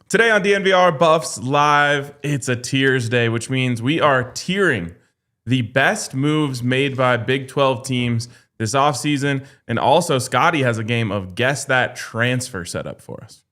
Today on DNVR Buffs Live, it's a Tiersday, which means we are tiering the best moves made by Big 12 teams this offseason. And also, Scotty has a game of Guess That Transfer set up for us.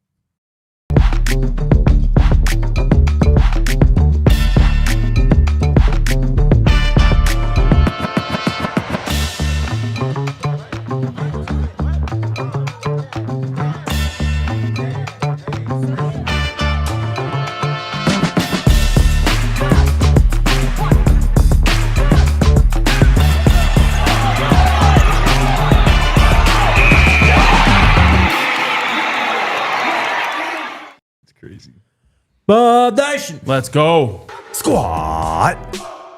Bub Nation. Let's go. Squad.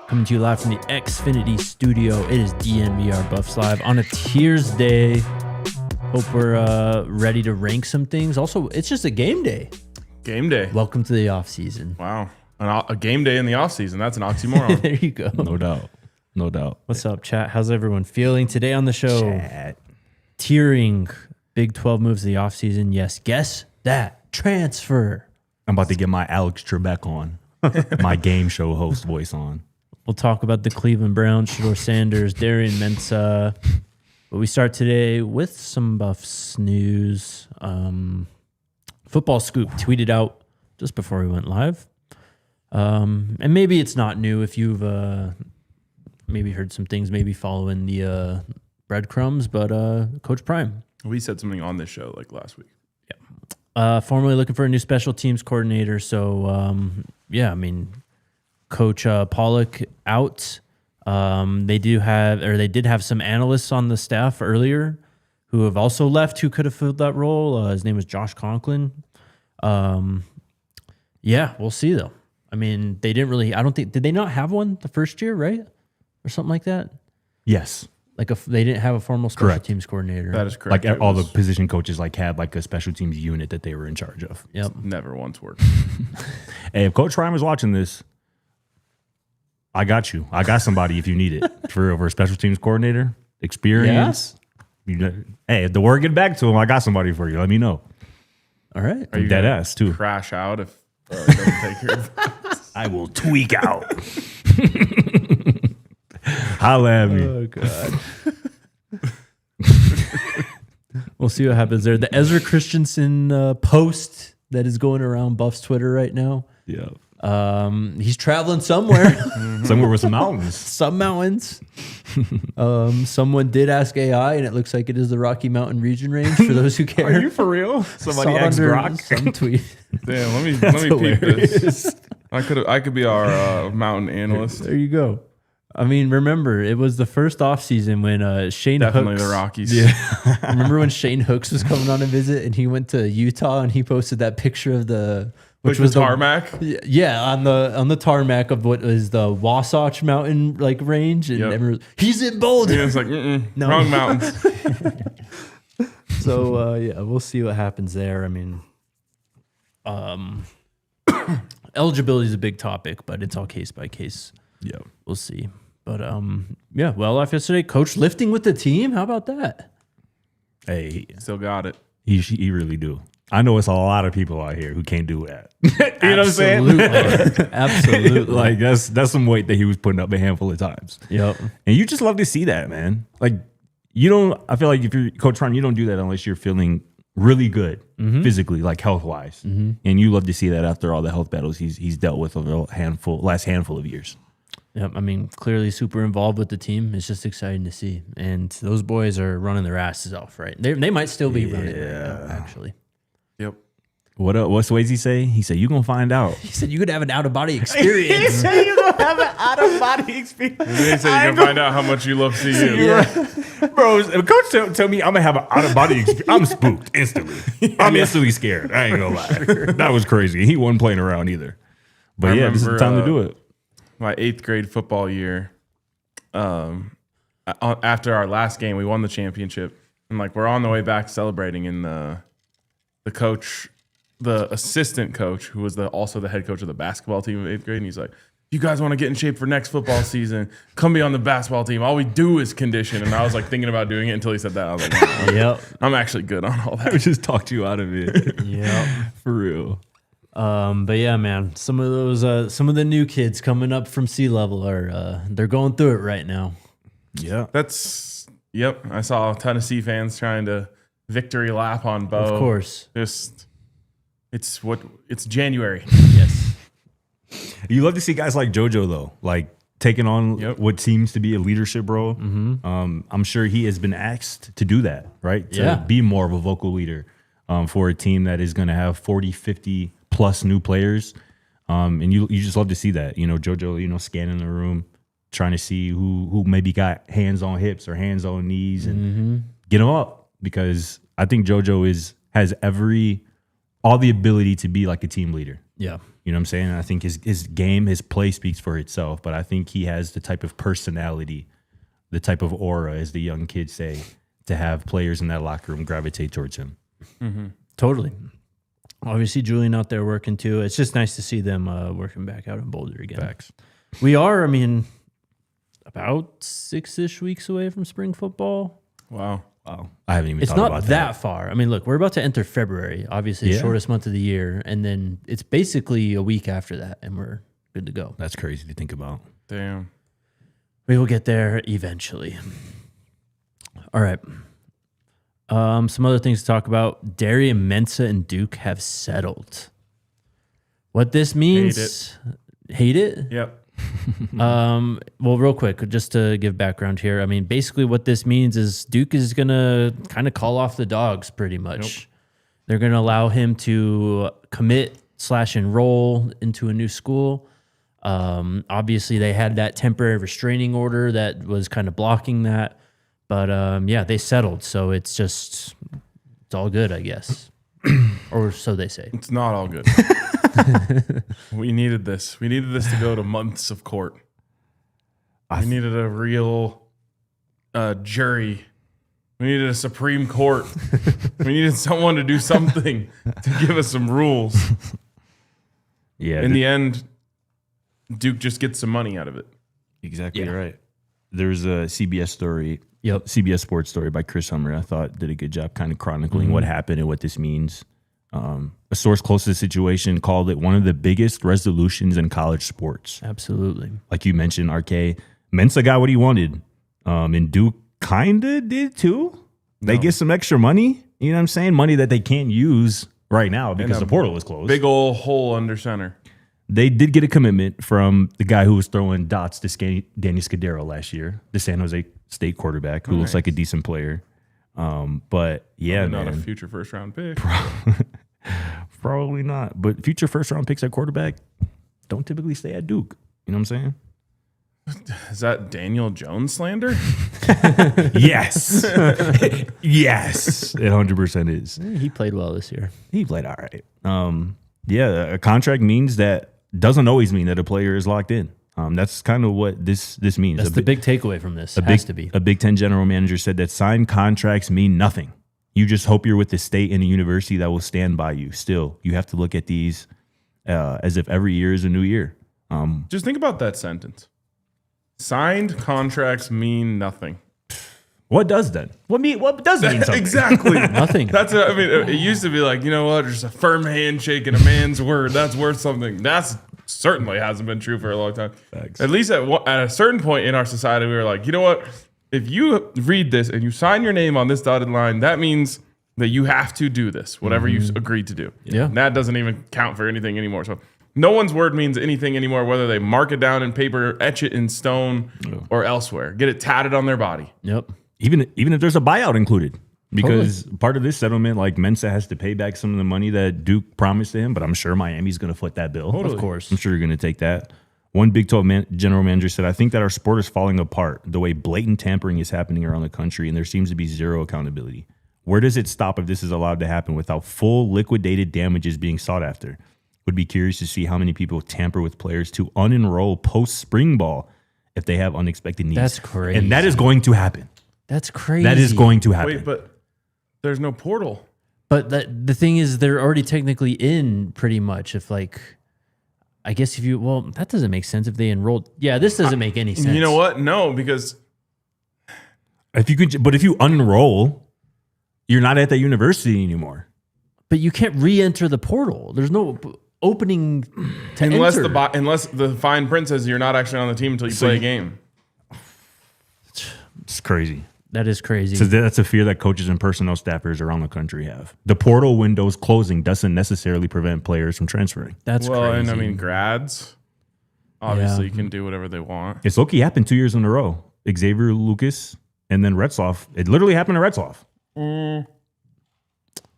Coming to you live from the Xfinity studio. It is DNVR Buffs Live on a Tiersday. Hope we're ready to rank some things. Also, it's just a game day. Game day. Welcome to the off season. Wow. A game day in the off season. That's an oxymoron. There you go. No doubt. No doubt. What's up, chat? How's everyone feeling today on the show? Chat. Tiering Big 12 moves of the off season. Yes, guess that transfer. I'm about to get my Alex Trebek on, my game show host voice on. We'll talk about the Cleveland Browns, Shedeur Sanders, Darian Mensah. But we start today with some Buffs news. Football Scoop tweeted out just before we went live. And maybe it's not new if you've maybe heard some things, maybe following the breadcrumbs, but Coach Prime. We said something on this show like last week. Formerly looking for a new special teams coordinator. So, Coach Pollock out. They did have some analysts on the staff earlier who have also left who could have filled that role. His name was Josh Conklin. We'll see though. I mean, they didn't really, did they not have one the first year, right? Or something like that? Yes. They didn't have a formal special Correct. teams coordinator. That is correct. Like all the position coaches had like a special teams unit that they were in charge of. Yep. Never once worked. Hey, if Coach Ryan was watching this, I got you. I got somebody if you need it for a special teams coordinator experience. Hey, if the word get back to him, I got somebody for you. Let me know. All right. Are you Dead gonna ass too. crash out if doesn't take your advice? I will tweak out. Holla at me. Oh, God. We'll see what happens there. The Ezra Christensen post that is going around Buff's Twitter right now. Yeah. He's traveling somewhere. Somewhere with some mountains. Some mountains. Someone did ask AI, and it looks like it is the Rocky Mountain region range for those who care. Are you for real? Somebody Saw it asked under Grok. some tweet. Damn, let me peep this. I could be our mountain analyst. There you go. I mean, remember, it was the first offseason when Shane Definitely Hooks. the Rockies. Yeah. Remember when Shane Hooks was coming on a visit and he went to Utah and he posted that picture of Which was tarmac? On the tarmac of what is the Wasatch Mountain range, and everyone, he's in Boulder. Yeah, it's like No. wrong mountains. So we'll see what happens there. I mean, eligibility is a big topic, but it's all case by case. Yeah. We'll see. But well off yesterday, coach lifting with the team. How about that? Hey, Still got it. he really do. I know it's a lot of people out here who can't do that. You know what I'm saying? Absolutely. Like that's some weight that he was putting up a handful of times. Yep. And you just love to see that, man. Like I feel like if you're Coach Ryan, you don't do that unless you're feeling really good physically, like health wise. And you love to see that after all the health battles he's dealt with over the last handful of years. Yep. I mean, clearly super involved with the team. It's just exciting to see. And those boys are running their asses off, right? They might still be running right now, actually. Yep. What's Swayze say? He said, "You're gonna find out." He said you could have an out-of-body experience. You're gonna have an out-of-body experience. They say you can find out how much you love CU. Yeah. Bro, if Coach tell me I'm gonna have an out-of-body experience, I'm spooked instantly. I'm instantly scared. I ain't gonna lie. That was crazy. He wasn't playing around either. But this is the time to do it. My 8th grade football year, after our last game, we won the championship. And we're on the way back celebrating, and the assistant coach, who was also the head coach of the basketball team of 8th grade, and he's like, you guys want to get in shape for next football season, come be on the basketball team. All we do is condition. And I was thinking about doing it until he said that. I was like, wow, Yep. I'm actually good on all that. I just talked you out of it. Yeah. For real. But yeah, man, some of the new kids coming up from sea level are they're going through it right now. Yeah. Yep. I saw Tennessee fans trying to victory lap on Bo. Of course. It's January. Yes. You love to see guys like JoJo though, like taking on what seems to be a leadership role. Mm-hmm. I'm sure he has been asked to do that, right? To be more of a vocal leader for a team that is going to have 40, 50 plus new players. And you just love to see that, JoJo, scanning the room, trying to see who maybe got hands on hips or hands on knees and get them up, because I think JoJo has all the ability to be like a team leader. Yeah. You know what I'm saying? I think his game, his play speaks for itself, but I think he has the type of personality, the type of aura, as the young kids say, to have players in that locker room gravitate towards him. Mm-hmm. Totally. Obviously, Julian out there working too. It's just nice to see them working back out in Boulder again. Facts. We are, about 6-ish weeks away from spring football. Wow. I haven't even It's thought not about that far. Look, we're about to enter February, obviously the shortest month of the year, and then it's basically a week after that, and we're good to go. That's crazy to think about. Damn. We will get there eventually. All right. Some other things to talk about. Darian Mensah and Duke have settled. What this means... Hate it? Yep. Well, real quick, just to give background here. Basically what this means is Duke is going to kind of call off the dogs pretty much. Yep. They're going to allow him to commit/enroll into a new school. Obviously, they had that temporary restraining order that was kind of blocking that. But, they settled. So it's all good, I guess. Or so they say. It's not all good. We needed this. We needed this to go to months of court. We needed a real jury. We needed a Supreme Court. We needed someone to do something to give us some rules. Yeah. In the end, Duke just gets some money out of it. Exactly right. There's a CBS story. Yep. CBS Sports story by Chris Hummer. I thought did a good job kind of chronicling what happened and what this means. A source close to the situation called it one of the biggest resolutions in college sports. Absolutely. Like you mentioned, RK, Mensah got what he wanted. And Duke kind of did too. They get some extra money. You know what I'm saying? Money that they can't use right now because the portal is closed. Big old hole under center. They did get a commitment from the guy who was throwing dots to Daniel Scudero last year, the San Jose State quarterback, who looks like a decent player. But yeah, probably man. Not a future first round pick. Probably not. But future first round picks at quarterback don't typically stay at Duke. You know what I'm saying? Is that Daniel Jones slander? Yes. Yes. It 100% is. He played well this year. He played all right. A contract means that doesn't always mean that a player is locked in. That's kind of what this means. That's the big takeaway from this. A Big Ten general manager said that signed contracts mean nothing. You just hope you're with the state and the university that will stand by you. Still, you have to look at these as if every year is a new year. Just think about that sentence. Signed contracts mean nothing. What does then? What does mean something? Exactly. Nothing. It used to be like, you know what? There's a firm handshake and a man's word. That's worth something. That's certainly hasn't been true for a long time. Thanks. At least at a certain point in our society, we were like, you know what? If you read this and you sign your name on this dotted line, that means that you have to do this, whatever you agreed to do. Yeah. And that doesn't even count for anything anymore. So no one's word means anything anymore, whether they mark it down in paper, etch it in stone, or elsewhere. Get it tatted on their body. Yep. Even if there's a buyout included. Because part of this settlement, like Mensah has to pay back some of the money that Duke promised to him, but I'm sure Miami's going to foot that bill. Of course. I'm sure you're going to take that. One Big 12 general manager said, I think that our sport is falling apart the way blatant tampering is happening around the country, and there seems to be zero accountability. Where does it stop if this is allowed to happen without full liquidated damages being sought after? Would be curious to see how many people tamper with players to unenroll post-spring ball if they have unexpected needs. That's crazy. And that is going to happen. That's crazy. That is going to happen. Wait, but there's no portal. But the thing is, they're already technically in pretty much. If I guess that doesn't make sense if they enrolled. Yeah, this doesn't make any sense. You know what? No, because if you unenroll, you're not at that university anymore. But you can't re-enter the portal. There's no. opening to unless enter. unless the fine print says you're not actually on the team until you play a game. It's crazy. That is crazy. So that's a fear that coaches and personnel staffers around the country have. The portal window's closing doesn't necessarily prevent players from transferring. That's well, crazy. and I mean, grads obviously can do whatever they want. It's low-key happened 2 years in a row. Xavier Lucas and then Retzloff. It literally happened to Retzloff.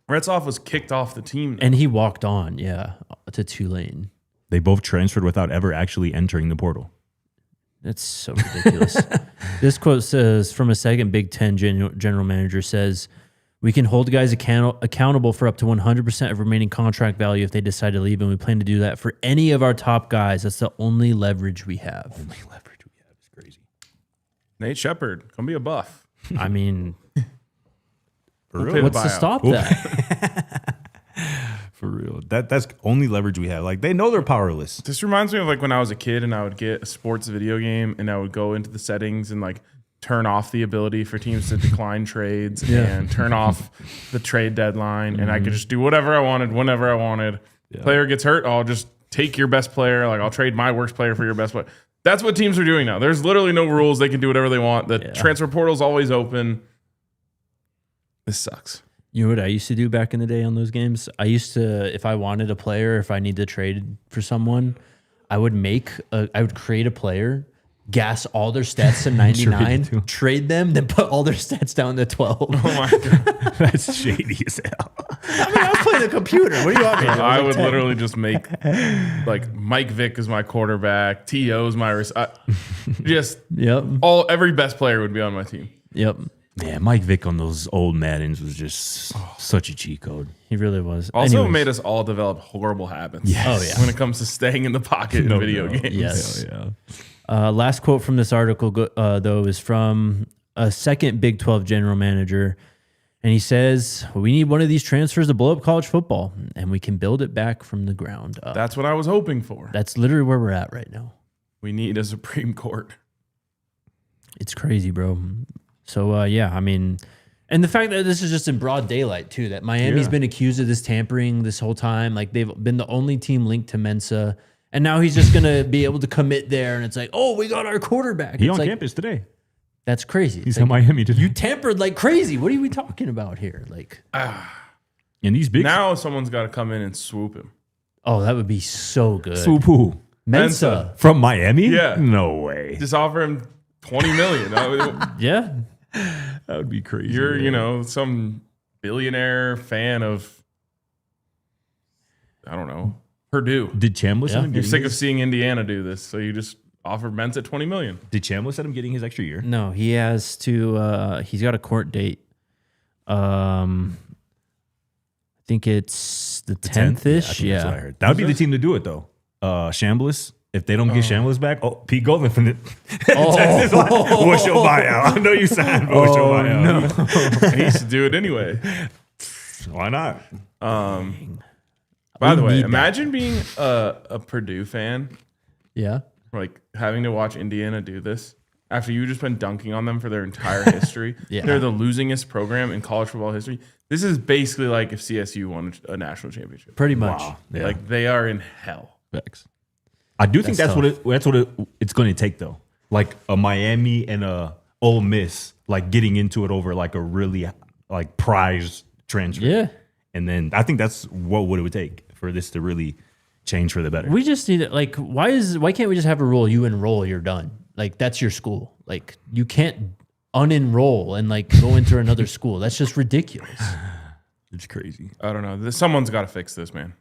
Retzloff was kicked off the team. And he walked on, to Tulane. They both transferred without ever actually entering the portal. That's so ridiculous. This quote says, from a second Big Ten general manager says, we can hold guys accountable for up to 100% of remaining contract value if they decide to leave, and we plan to do that for any of our top guys. That's the only leverage we have. Only leverage we have is crazy. Nate Shepard, come be a Buff. I mean, We'll what's to stop that? For real. That's only leverage we have. Like, they know they're powerless. This reminds me of like when I was a kid and I would get a sports video game and I would go into the settings and like turn off the ability for teams to decline trades and turn off the trade deadline. And I could just do whatever I wanted, whenever I wanted. Player gets hurt, I'll just take your best player. Like, I'll trade my worst player for your best player. That's what teams are doing now. There's literally no rules. They can do whatever they want. The transfer portal's always open. This sucks. You know what I used to do back in the day on those games? I used to, if I wanted a player, if I needed to trade for someone, I would create a player, gas all their stats to 99, trade them, then put all their stats down to 12. Oh my God. That's shady as hell. I mean, I was playing the computer. What do you want me to do? I would literally just make like Mike Vick is my quarterback, T.O.'s my every best player would be on my team. Yep. Man, Mike Vick on those old Maddens was just such a cheat code. He really was. Also Anyways. made us all develop horrible habits. Yes. Oh, yeah. When it comes to staying in the pocket in video games. Yes. Yeah. Last quote from this article, though, is from a second Big 12 general manager. And he says, we need one of these transfers to blow up college football, and we can build it back from the ground up. That's what I was hoping for. That's literally where we're at right now. We need a Supreme Court. It's crazy, bro. So, I mean, and the fact that this is just in broad daylight, too, that Miami's been accused of this tampering this whole time. Like, they've been the only team linked to Mensah. And now he's just going to be able to commit there. And it's like, oh, we got our quarterback. He it's on like, campus today. That's crazy. He's It's in like, Miami today. you tampered like crazy. What are we talking about here? Like, And these big Now someone's got to come in and swoop him. oh, that would be so good. swoop who? Mensah. From Miami? Yeah. No way. Just offer him $20 million. Yeah. That would be crazy. You're, some billionaire fan of, I don't know, Purdue. Did Chambliss end up You're getting sick of his? seeing Indiana do this, so you just offer Mensah $20 million. Did Chambliss end up getting his extra year? No, he has to, he's got a court date. I think it's the 10th-ish. That's what I heard. That would be the team to do it, though. Chambliss. If they don't get Chambliss back, Pete Goldman from the Texas. What's your buyout? I know you signed, but what's your buyout? No. He used to do it anyway. Why not? By the way, imagine being a Purdue fan, Yeah. like having to watch Indiana do this after you've just been dunking on them for their entire history. Yeah. They're the losingest program in college football history. This is basically like if CSU won a national championship. Pretty much. Wow. Yeah. Like they are in hell. Facts. I do think That's that's what it's going to take, though. Like a Miami and a Ole Miss, like getting into it over like a really like prized transfer. Yeah. And then I think that's what it would take for this to really change for the better. We just need it. Like, why can't we just have a rule? You enroll, you're done. Like, that's your school. Like, you can't unenroll and like go into another school. That's just ridiculous. It's crazy. I don't know. Someone's got to fix this, man.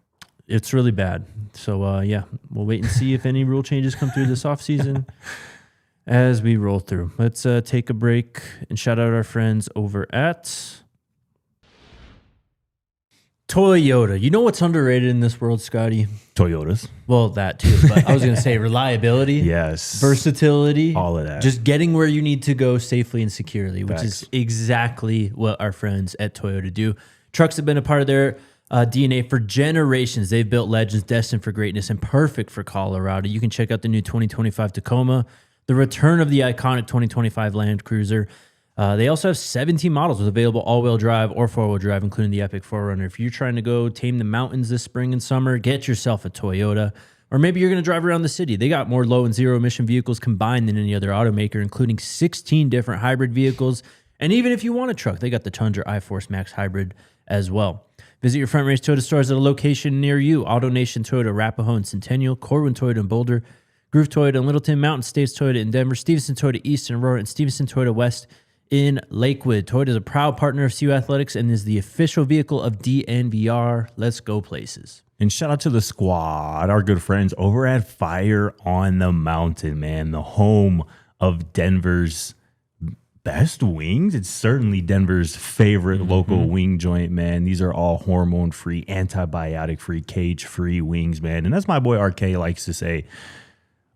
It's really bad. So, we'll wait and see if any rule changes come through this offseason as we roll through. Let's take a break and shout out our friends over at Toyota. You know what's underrated in this world, Scotty? Toyotas. Well, that too. But I was going to say reliability. Yes. Versatility. All of that. Just getting where you need to go safely and securely, which Facts. is exactly what our friends at Toyota do. Trucks have been a part of their DNA for generations. They've built legends destined for greatness and perfect for Colorado. You can check out the new 2025 Tacoma, the return of the iconic 2025 Land Cruiser, They also have 17 models with available all-wheel drive or four-wheel drive, including the Epic 4Runner. If you're trying to go tame the mountains this spring and summer, get yourself a Toyota. Or maybe you're going to drive around the city. They got more low and zero emission vehicles combined than any other automaker, including 16 different hybrid vehicles. And even if you want a truck, they got the Tundra iForce Max Hybrid as well. Visit your Front Range Toyota stores at a location near you. AutoNation Toyota, Arapahoe and Centennial, Corwin Toyota in Boulder, Groove Toyota in Littleton, Mountain States Toyota in Denver, Stevenson Toyota East in Aurora, and Stevenson Toyota West in Lakewood. Toyota is a proud partner of CU Athletics and is the official vehicle of DNVR. Let's go places. And shout out to the squad, our good friends over at Fire on the Mountain, man, the home of Denver's best wings. It's certainly Denver's favorite local wing joint, man. These are all hormone-free, antibiotic-free, cage-free wings, man. And as my boy RK likes to say,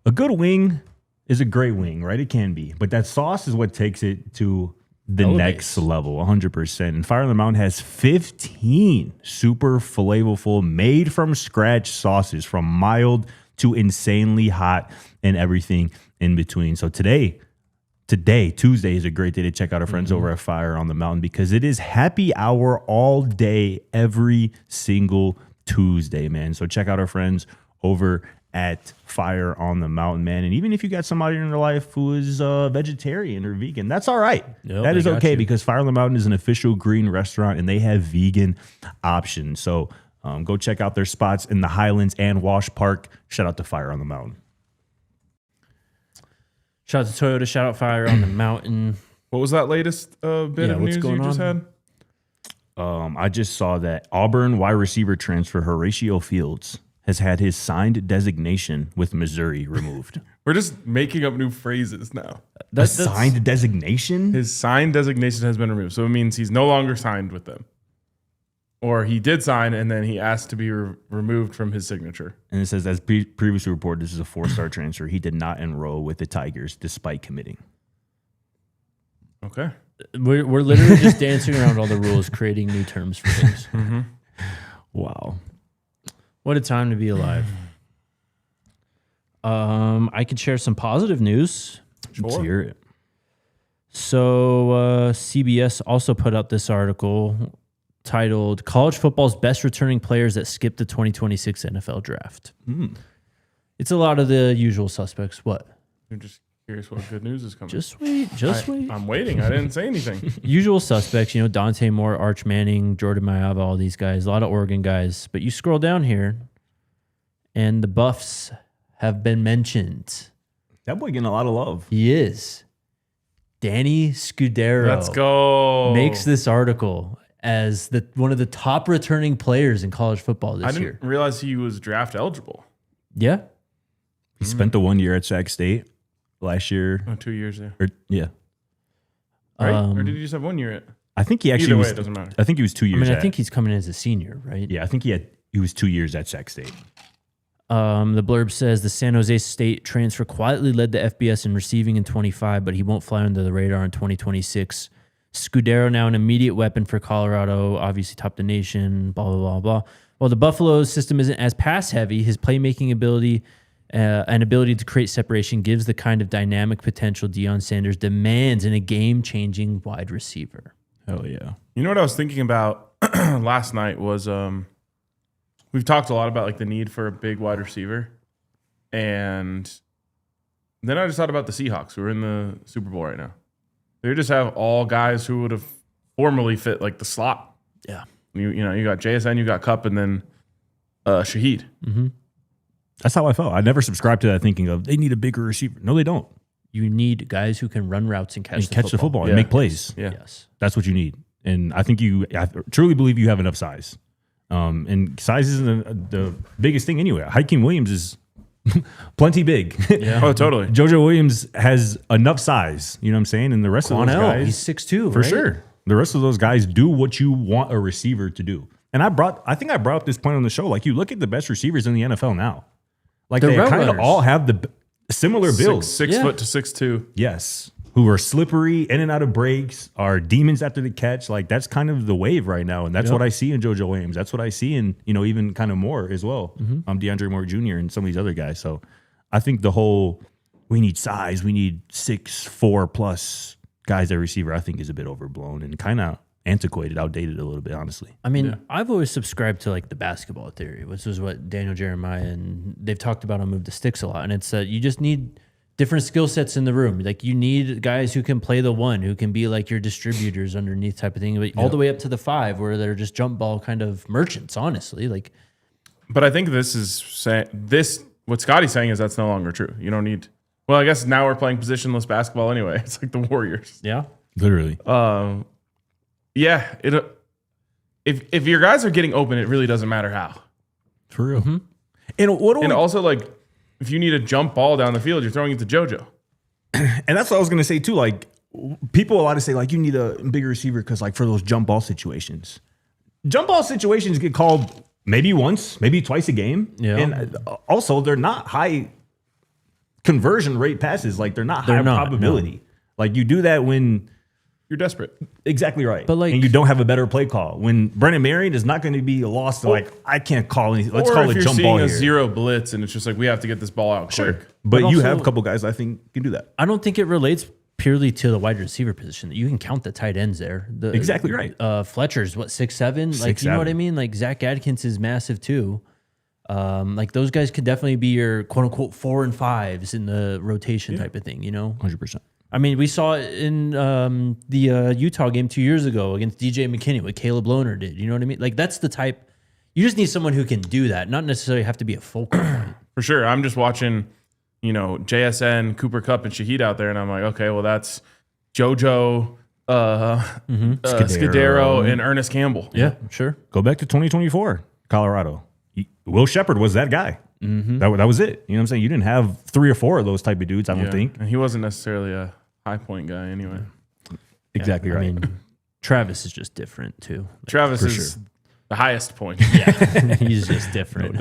a good wing is a great wing, right? It can be. But that sauce is what takes it to the next level, 100%. And Fire on the Mountain has 15 super flavorful, made from scratch sauces, from mild to insanely hot and everything in between. So today, Tuesday, is a great day to check out our friends over at Fire on the Mountain, because it is happy hour all day, every single Tuesday, man. So check out our friends over at Fire on the Mountain, man. And even if you got somebody in your life who is vegetarian or vegan, that's all right. That is okay, because Fire on the Mountain is an official green restaurant and they have vegan options. So go check out their spots in the Highlands and Wash Park. Shout out to Fire on the Mountain. Shout out to Toyota. Shout out Fire on the Mountain. What was that latest bit of news you just had? I just saw that Auburn wide receiver transfer Horatio Fields has had his signed designation with Missouri removed. We're just making up new phrases now. That's signed designation? His signed designation has been removed. So it means he's no longer signed with them. Or he did sign and then he asked to be removed from his signature. And it says, as previously reported, this is a 4-star transfer. He did not enroll with the Tigers despite committing. Okay. We're literally just dancing around all the rules, creating new terms for things. Wow. What a time to be alive. I can share some positive news. Let's hear it. So CBS also put out this article titled College Football's Best Returning Players That Skipped the 2026 NFL Draft. It's a lot of the usual suspects. What? I'm just curious what good news is coming. Just wait. Wait. I'm waiting. I didn't say anything. Usual suspects, Dante Moore, Arch Manning, Jordan Mailata, all these guys, a lot of Oregon guys. But you scroll down here, and the Buffs have been mentioned. That boy getting a lot of love. He is. Danny Scudero. Let's go. Makes this article as one of the top returning players in college football this year. I didn't realize he was draft eligible. Yeah. He spent the 1 year at Sac State last year. Oh, 2 years there. Yeah. Right? Or did he just have 1 year? I think he actually Either way, was. it doesn't matter. I think he was 2 years. I think he's coming in as a senior, right? Yeah, I think he was 2 years at Sac State. The blurb says the San Jose State transfer quietly led the FBS in receiving in 25, but he won't fly under the radar in 2026. Scudero now an immediate weapon for Colorado, obviously top the nation, blah, blah, blah, blah. While the Buffalo system isn't as pass-heavy, his playmaking ability and ability to create separation gives the kind of dynamic potential Deion Sanders demands in a game-changing wide receiver. Hell yeah. You know what I was thinking about last night was we've talked a lot about like the need for a big wide receiver. And then I just thought about the Seahawks who are in the Super Bowl right now. They just have all guys who would have formerly fit like the slot. Yeah. You got JSN, you got Kupp, and then Shaheed. Mm-hmm. That's how I felt. I never subscribed to that thinking of they need a bigger receiver. No, they don't. You need guys who can run routes and catch the football and make plays. Yeah. Yes. That's what you need. And I think I truly believe you have enough size. And size isn't the biggest thing anyway. Hakeem Williams is plenty big. Yeah. Oh, totally. JoJo Williams has enough size. You know what I'm saying? And the rest of those guys. He's 6'2", For right? sure. The rest of those guys do what you want a receiver to do. And I think I brought up this point on the show. Like, you look at the best receivers in the NFL now. Like, They're they route kind of runners. all have the similar builds. 6 foot to 6'2". Yes. Who are slippery, in and out of breaks, are demons after the catch. Like, that's kind of the wave right now. And that's what I see in JoJo Williams. That's what I see in, even kind of more as well. DeAndre Moore Jr. and some of these other guys. So I think the whole, we need size, we need 6'4" plus guys at receiver, I think is a bit overblown and kind of antiquated, outdated a little bit, honestly. I mean, I've always subscribed to like the basketball theory, which is what Daniel Jeremiah and they've talked about on Move the Sticks a lot. And it's that you just need different skill sets in the room. Like you need guys who can play the one, who can be like your distributors underneath type of thing, but all the way up to the 5 where they're just jump ball kind of merchants, honestly. Like, But I think what Scotty's saying is that's no longer true. You don't need. Well, I guess now we're playing positionless basketball anyway. It's like the Warriors. yeah. Literally. Yeah. If your guys are getting open, it really doesn't matter how. For real. Mm-hmm. And Also, like, if you need a jump ball down the field, you're throwing it to JoJo. And that's what I was going to say too. Like, people a lot to say, like, you need a bigger receiver because, like, for those jump ball situations. Jump ball situations get called maybe once, maybe twice a game. Yeah. And also, they're not high conversion rate passes. Like, they're not high probability. No. Like, you do that when you're desperate. Exactly right. But like, and you don't have a better play call. When Brennan Marion is not going to be lost to like, I can't call anything. Let's call it jump ball here. Or if you're seeing a here. zero blitz and it's just like, we have to get this ball out quick. But you also, have a couple guys I think can do that. I don't think it relates purely to the wide receiver position. You can count the tight ends there. Exactly right. Fletcher's what, 6'7"? Like, you know what I mean? Like Zach Adkins is massive too. Like those guys could definitely be your quote unquote 4 and 5s in the rotation type of thing, you know? 100%. I mean, we saw it in the Utah game 2 years ago against DJ McKinney, what Caleb Lohner did. You know what I mean? Like, that's the type. You just need someone who can do that, not necessarily have to be a focal point. For sure. I'm just watching, JSN, Cooper Kupp, and Shaheed out there, and I'm like, okay, well, that's JoJo, Scudero, and Ernest Campbell. Yeah, sure. Go back to 2024, Colorado. Will Shepard was that guy. Mm-hmm. That was it. You know what I'm saying? You didn't have 3 or 4 of those type of dudes, I don't think. And he wasn't necessarily a high point guy anyway. Exactly right. I mean, Travis is just different too. Travis is the highest point. Yeah, he's just different.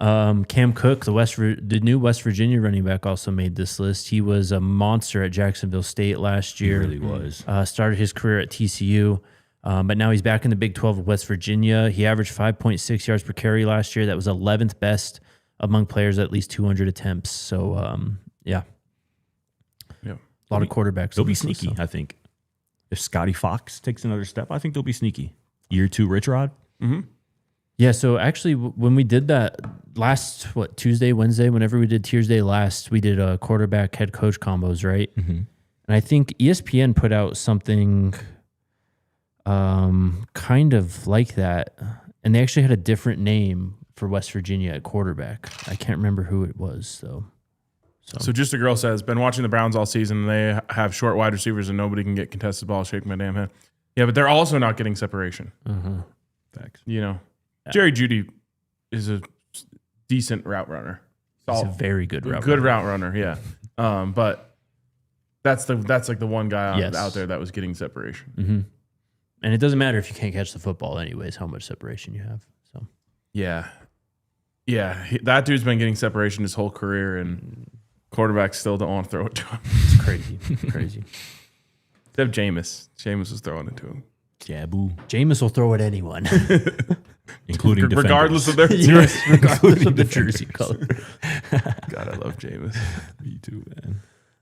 No. Cam Cook, the new West Virginia running back, also made this list. He was a monster at Jacksonville State last year. He really was. Started his career at TCU. But now he's back in the Big 12 of West Virginia. He averaged 5.6 yards per carry last year. That was 11th best among players at least 200 attempts. So, yeah. A lot of quarterbacks. They'll be sneaky, I think. If Scotty Fox takes another step, I think they'll be sneaky. Year 2 Rich Rod. Mm-hmm. Yeah, so actually when we did that last, Tuesday, Wednesday, whenever we did Tiersday last, we did quarterback head coach combos, right? Mm-hmm. And I think ESPN put out something kind of like that. And they actually had a different name for West Virginia at quarterback. I can't remember who it was, though. So Just a Girl says, been watching the Browns all season. And they have short wide receivers and nobody can get contested balls. Shaking my damn head. Yeah, but they're also not getting separation. Uh-huh. Facts. Jerry Jeudy is a decent route runner. He's a very good route runner, yeah. But that's like the one guy out there that was getting separation. Mm-hmm. And it doesn't matter if you can't catch the football anyways, how much separation you have. So yeah, that dude's been getting separation his whole career, and quarterbacks still don't want to throw it to him. It's crazy, crazy. Except Jameis. Jameis was throwing it to him. Jabu. Jameis will throw at anyone, including regardless of their regardless of the jersey color. God, I love Jameis. Me too, man.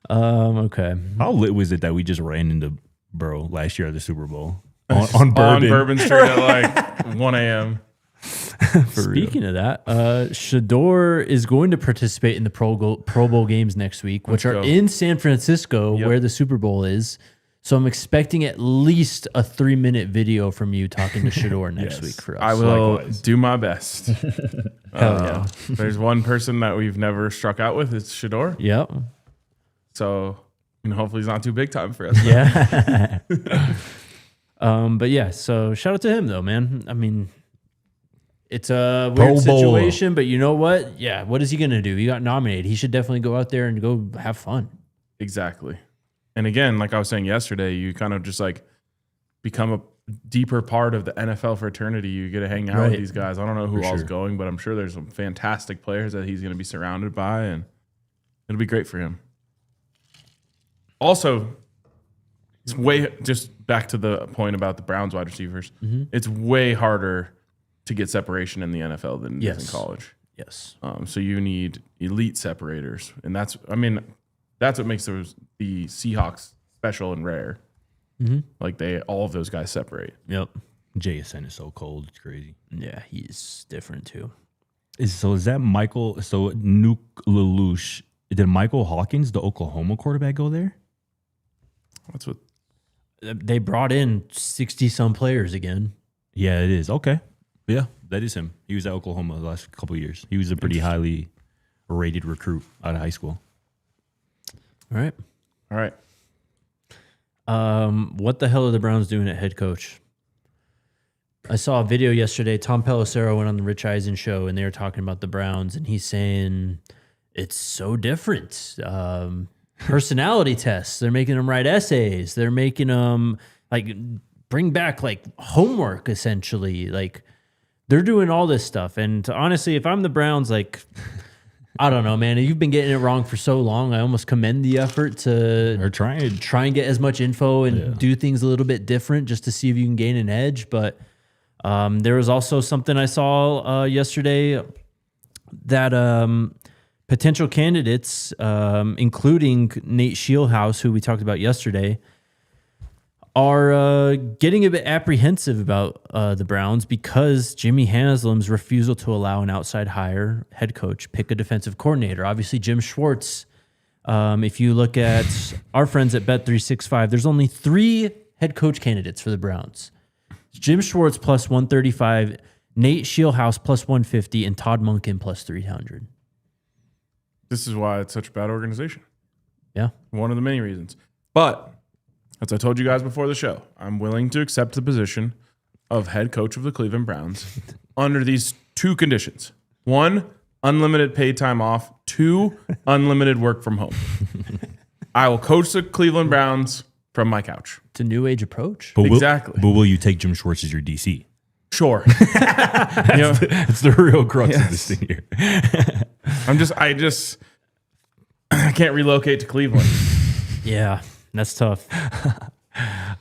Okay. How lit was it that we just ran into Burrow last year at the Super Bowl on Bourbon? On Bourbon Street at like 1 a.m. Speaking of that, Shedeur is going to participate in the Pro Bowl games next week, which are in San Francisco, where the Super Bowl is. So I'm expecting at least a 3-minute video from you talking to Shedeur next week for us. I will do my best. Hell There's one person that we've never struck out with. It's Shedeur. Yep. So hopefully he's not too big time for us. Yeah. But yeah, so shout out to him though, man. I mean, it's a weird situation, but you know what? Yeah, what is he going to do? He got nominated. He should definitely go out there and go have fun. Exactly. And again, like I was saying yesterday, you kind of just like become a deeper part of the NFL fraternity. You get to hang out with these guys. I don't know who all's going, but I'm sure there's some fantastic players that he's going to be surrounded by, and it'll be great for him. Also, it's just back to the point about the Browns wide receivers. Mm-hmm. It's way harder to get separation in the NFL than it is in college. Yes. So you need elite separators, and that's what makes the Seahawks special and rare. Like all of those guys separate. Yep. JSN is so cold. It's crazy. Yeah, he's different too. Is that Michael? So Nuke Lelouch. Did Michael Hawkins, the Oklahoma quarterback, go there? That's what They brought in 60-some players again. Yeah, it is. Okay. Yeah, that is him. He was at Oklahoma the last couple of years. He was a pretty highly rated recruit out of high school. All right. All right. What the hell are the Browns doing at head coach? I saw a video yesterday. Tom Pelissero went on the Rich Eisen show, and they were talking about the Browns, and he's saying it's so different. Personality tests. They're making them write essays. They're making them bring back homework, essentially. They're doing all this stuff. And honestly, if I'm the Browns, I don't know, man. You've been getting it wrong for so long. I almost commend the effort to try and get as much info and do things a little bit different just to see if you can gain an edge. But there was also something I saw yesterday that potential candidates, including Nate Shieldhouse, who we talked about yesterday, are getting a bit apprehensive about the Browns because Jimmy Haslam's refusal to allow an outside hire head coach pick a defensive coordinator. Obviously, Jim Schwartz, if you look at our friends at Bet365, there's only 3 head coach candidates for the Browns. It's Jim Schwartz plus 135, Nate Shieldhouse plus 150, and Todd Monken plus 300. This is why it's such a bad organization. Yeah. One of the many reasons. But as I told you guys before the show, I'm willing to accept the position of head coach of the Cleveland Browns under these 2 conditions. 1, unlimited paid time off. 2, unlimited work from home. I will coach the Cleveland Browns from my couch. It's a new age approach. Exactly. But will you take Jim Schwartz as your DC? Sure. That's the real crux of this thing here. I can't relocate to Cleveland. Yeah, that's tough.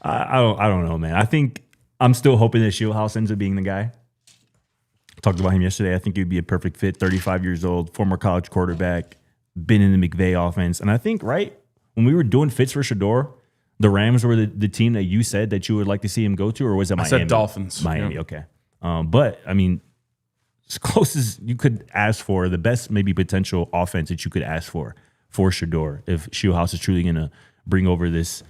I don't know, man. I think I'm still hoping that Shieldhouse ends up being the guy. Talked about him yesterday. I think he'd be a perfect fit. 35 years old, former college quarterback, been in the McVay offense. And I think, right, when we were doing fits for Shedeur, the Rams were the team that you said that you would like to see him go to, or was it Miami? I said Dolphins. Miami, okay. But, I mean, as close as you could ask for, the best maybe potential offense that you could ask for Shedeur, if Shieldhouse is truly going to bring over this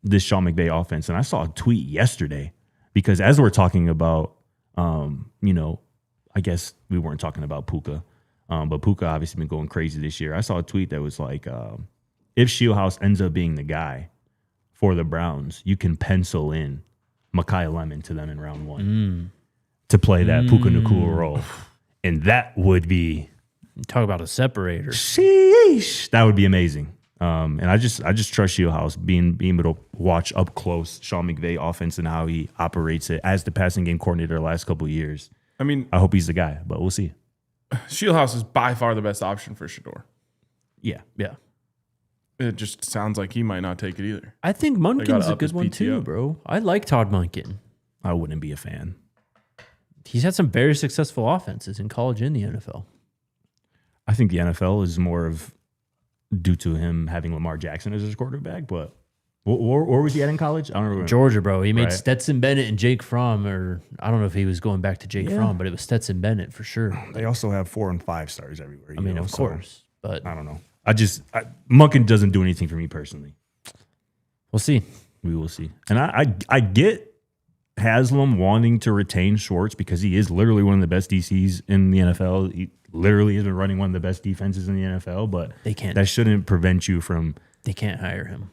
this Sean McVay offense. And I saw a tweet yesterday because as we're talking about, I guess we weren't talking about Puka, but Puka obviously been going crazy this year. I saw a tweet that was like, if Shieldhouse ends up being the guy for the Browns, you can pencil in Mekhi Lemon to them in round 1 to play that Puka Nacua role. And that would be... Talk about a separator. Sheesh. That would be amazing. And I just trust Shieldhouse being able to watch up close Sean McVay offense and how he operates it as the passing game coordinator the last couple of years. I mean, I hope he's the guy, but we'll see. Shieldhouse is by far the best option for Shedeur. Yeah. It just sounds like he might not take it either. I think Munkin's a up good his one PTO. too, bro. I like Todd Monken. I wouldn't be a fan. He's had some very successful offenses in college and the NFL. I think the NFL is more of due to him having Lamar Jackson as his quarterback, but where was he at in college? I don't remember. Georgia, bro. He made Right. Stetson Bennett and Jake Fromm, or I don't know if he was going back to Jake Fromm, but it was Stetson Bennett for sure. They also have 4 and 5 stars everywhere. I mean, of course, but I don't know. Munkin doesn't do anything for me personally. we'll see. We will see. And I get Haslam wanting to retain Schwartz because he is literally one of the best DCs in the NFL. He literally has been running one of the best defenses in the NFL, but They can't. that shouldn't prevent you from... They can't hire him.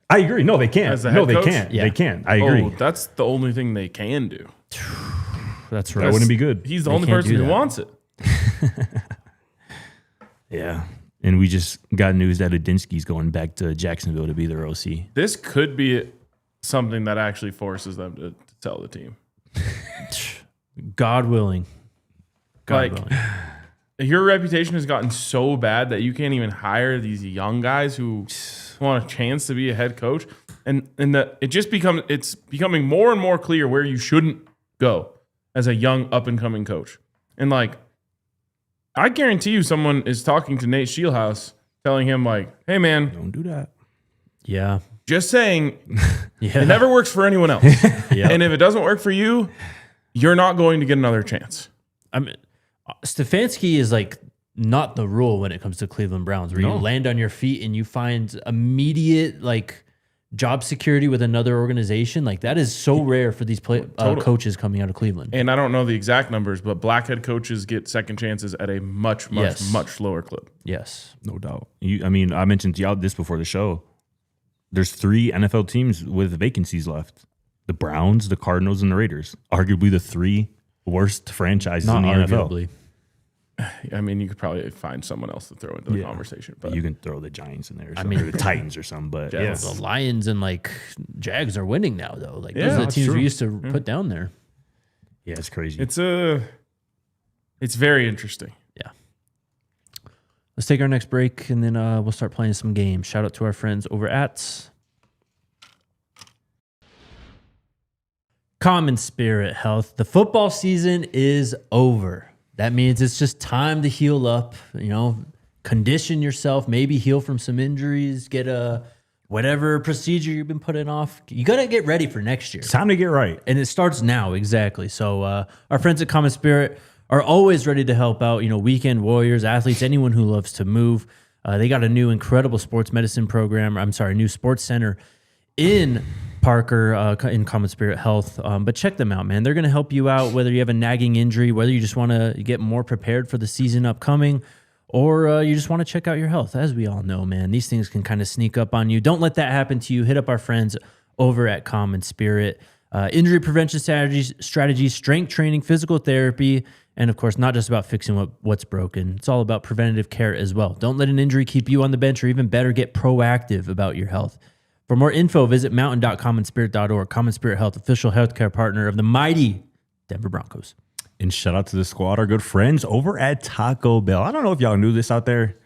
I agree. No, they can't. As the No, head they coach? can't. Yeah. They can't. I agree. Oh, that's the only thing they can do. That's right. That wouldn't be good. He's the They only can't person do who that. wants it. Yeah. And we just got news that Adinsky's going back to Jacksonville to be their OC. This could be something that actually forces them to sell the team. God willing. God Like, willing. your reputation has gotten so bad that you can't even hire these young guys who want a chance to be a head coach, and that it's becoming more and more clear where you shouldn't go as a young up and coming coach. And like, I guarantee you, someone is talking to Nate Shieldhouse, telling him like, "Hey man, Don't do that. Yeah. Just saying, Yeah. it never works for anyone else. Yeah. And if it doesn't work for you, you're not going to get another chance. I mean, Stefanski is like not the rule when it comes to Cleveland Browns, where you land on your feet and you find immediate like job security with another organization. Like that is so rare for these coaches coming out of Cleveland. And I don't know the exact numbers, but black head coaches get second chances at a much lower clip. Yes. No doubt. I mentioned to y'all this before the show. There's 3 NFL teams with vacancies left. The Browns, the Cardinals, and the Raiders. Arguably the 3 worst franchises in the NFL. I mean, you could probably find someone else to throw into the conversation. But you can throw the Giants in there or something, or the Titans or something. But the Lions and like Jags are winning now, though. Like those are the teams we used to put down there. Yeah, it's crazy. It's very interesting. Yeah. Let's take our next break, and then we'll start playing some games. Shout out to our friends over at Common Spirit Health. The football season is over. That means it's just time to heal up, condition yourself, maybe heal from some injuries, get a whatever procedure you've been putting off. You got to get ready for next year. It's time to get right. And it starts now, exactly. So our friends at Common Spirit are always ready to help out, weekend warriors, athletes, anyone who loves to move. They got a new incredible sports medicine program. New sports center in Parker in Common Spirit Health. But check them out, man. They're going to help you out, whether you have a nagging injury, whether you just want to get more prepared for the season upcoming, or you just want to check out your health. As we all know, man, these things can kind of sneak up on you. Don't let that happen to you. Hit up our friends over at Common Spirit. Injury prevention strategies, strength training, physical therapy, and of course, not just about fixing what's broken. It's all about preventative care as well. Don't let an injury keep you on the bench, or even better, get proactive about your health. For more info, visit mountain.commonspirit.org. Common Spirit Health, official healthcare partner of the mighty Denver Broncos. And shout out to the squad, our good friends over at Taco Bell. I don't know if y'all knew this out there,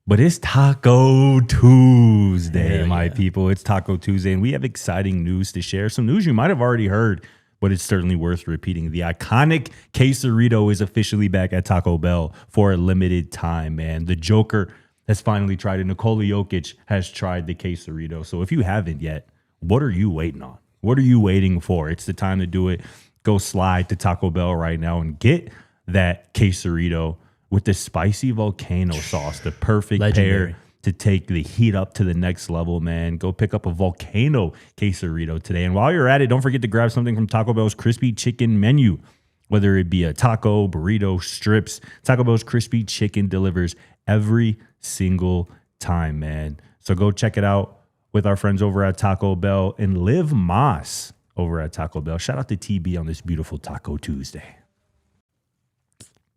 but it's Taco Tuesday, my people. It's Taco Tuesday, and we have exciting news to share. Some news you might have already heard, but it's certainly worth repeating. The iconic quesarito is officially back at Taco Bell for a limited time, man. The Joker has finally tried it. Nikola Jokic has tried the quesarito. So if you haven't yet, what are you waiting on? What are you waiting for? It's the time to do it. Go slide to Taco Bell right now and get that quesarito with the spicy volcano sauce, the perfect pair to take the heat up to the next level, man. Go pick up a volcano quesarito today. And while you're at it, don't forget to grab something from Taco Bell's crispy chicken menu. Whether it be a taco, burrito, strips, Taco Bell's crispy chicken delivers every single time, man. So go check it out with our friends over at Taco Bell, and Liv Moss over at Taco Bell. Shout out to TB on this beautiful Taco Tuesday.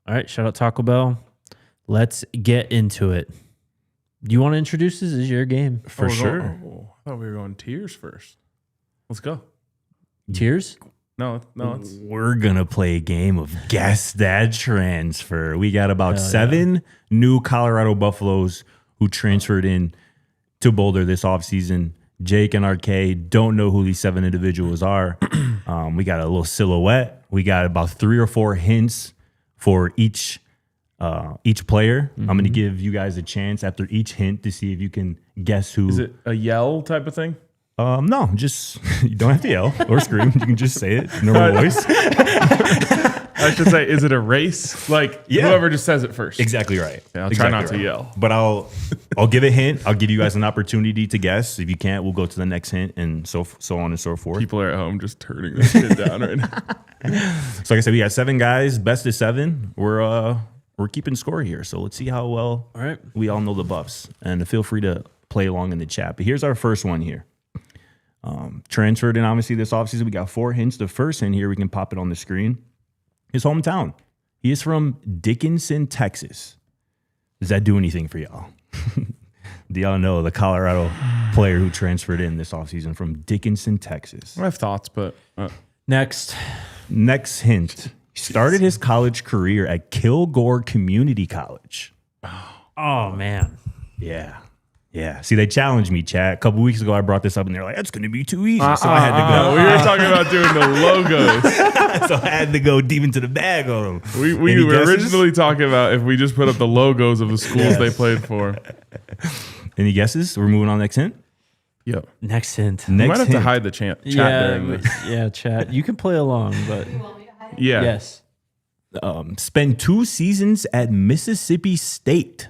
All right, shout out Taco Bell. Let's get into it. Do you want to introduce this? This is your game. For sure. I thought we were going tiers first. Let's go. Tiers? No, it's We're going to play a game of Guess That Transfer. We got about 7 new Colorado Buffaloes who transferred in to Boulder this offseason. Jake and RK don't know who these 7 individuals are. We got a little silhouette. We got about 3 or 4 hints for each player. I'm going to give you guys a chance after each hint to see if you can guess who. Is it a yell type of thing? No, just you don't have to yell or scream. You can just say it, normal voice. I should say, is it a race? Like whoever just says it first. Exactly right. Yeah, I'll try not to yell. But I'll give a hint. I'll give you guys an opportunity to guess. If you can't, we'll go to the next hint, and so on and so forth. People are at home just turning this shit down right now. So like I said, we got 7 guys, best of 7. We're keeping score here, so let's see how well we all know the Buffs. And feel free to play along in the chat. But here's our first one here. Transferred in obviously this offseason. We got 4 hints. The first hint here, we can pop it on the screen. His hometown. He is from Dickinson, Texas. Does that do anything for y'all? Do y'all know the Colorado player who transferred in this offseason from Dickinson, Texas? I have thoughts, but Next hint. He started his college career at Kilgore Community College. Oh, man. Yeah. See, they challenged me, chat. A couple weeks ago, I brought this up, and they're like, "That's going to be too easy." So I had to go. We were talking about doing the logos. So I had to go deep into the bag on them. We were originally talking about if we just put up the logos of the schools they played for. Any guesses? We're moving on to the next hint. Yep. Next hint. You might Next have to hint. hide the chat Yeah, during this. yeah, chat. You can play along, but Yeah. yes. Spend 2 seasons at Mississippi State.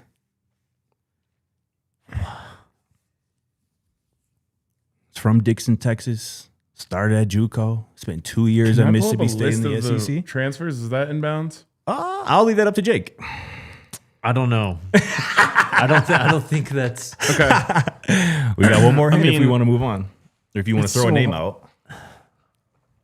It's from Dixon, Texas. Started at JUCO. Spent 2 years Can at I pull up Mississippi a State list in the of SEC. transfers, is that inbounds? I'll leave that up to Jake. I don't know. I don't think that's Okay. We got one more hint if we mean, want to move on. Or if you want to it's throw a so- name out.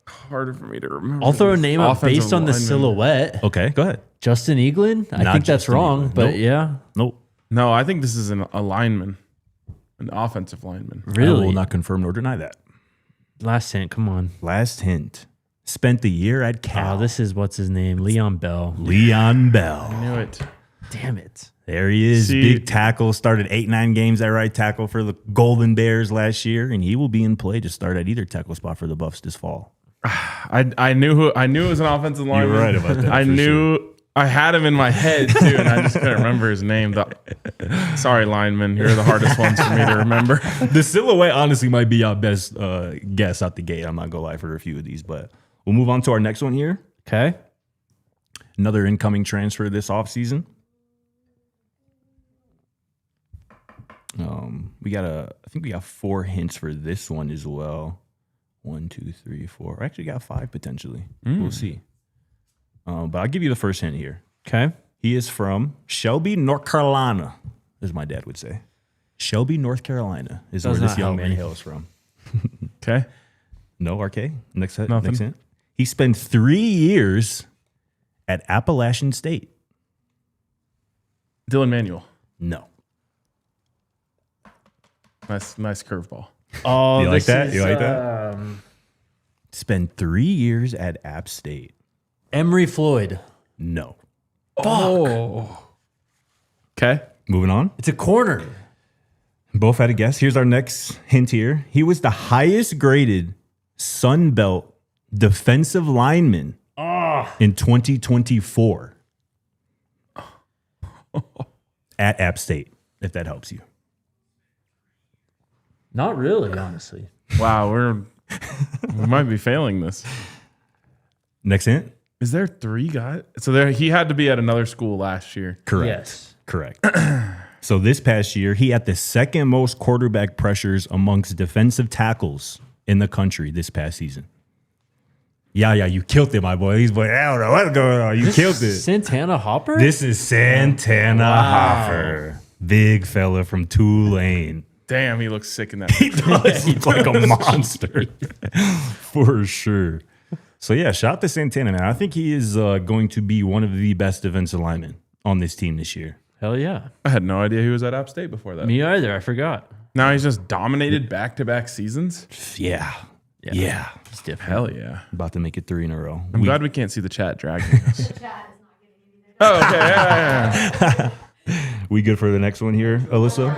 Harder for me to remember. I'll throw a this name out offensive based on the lineman. silhouette. Okay, go ahead. Justin Eaglin? I Not think that's Justin wrong, Eaglin. but Nope. yeah. Nope. No, I think this is a lineman, an offensive lineman. I Really? will not confirm nor deny that. Last hint, come on. Last hint. Spent the year at Cal. Oh, this is what's his name? Leon Bell. Leon Bell. I knew it. Damn it. There he is. See- Big tackle. Started 8-9 games at right tackle for the Golden Bears last year, and he will be in play to start at either tackle spot for the Buffs this fall. I knew it was an offensive lineman. right about that, I for knew I had him in my head too, and I just couldn't remember his name. Sorry, lineman. You're the hardest ones for me to remember. The silhouette honestly might be your best guess out the gate. I'm not going to lie for a few of these, but we'll move on to our next one here. Okay. Another incoming transfer this offseason. I think we got 4 hints for this one as well. 1, 2, 3, 4. I actually got 5 potentially. We'll see. But I'll give you the first hint here. Okay. He is from Shelby, North Carolina, as my dad would say. Shelby, North Carolina is Does where this not young help man me. hails from. Okay. No, RK. Next hint. Nothing. Next hint. He spent 3 years at Appalachian State. Dylan Manuel. No. Nice curveball. Oh, You like this that? is, You like that? Spent 3 years at App State. Emery Floyd. No. Oh. Okay. Moving on. It's a corner. Both had a guess. Here's our next hint here. He was the highest graded Sun Belt defensive lineman in 2024 at App State, if that helps you. Not really, honestly. Wow, we might be failing this. Next hint? Is there 3 guys? So he had to be at another school last year. Correct. Yes. Correct. So this past year, he had the second most quarterback pressures amongst defensive tackles in the country this past season. Yeah, you killed it, my boy. These boys, I don't know what's going on. You killed it. Santana Hopper? This is Santana Hoffer. Big fella from Tulane. Damn, he looks sick in that. He does look like a monster. For sure. So, yeah, shout out to Santana, man. I think he is going to be one of the best defensive linemen on this team this year. Hell yeah. I had no idea he was at App State before that. Me either. I forgot. Now he's just dominated back-to-back seasons. Yeah. It's different. Hell yeah. About to make it 3 in a row. I'm glad we can't see the chat dragging us. Oh, okay. Yeah. We good for the next one here, Alyssa?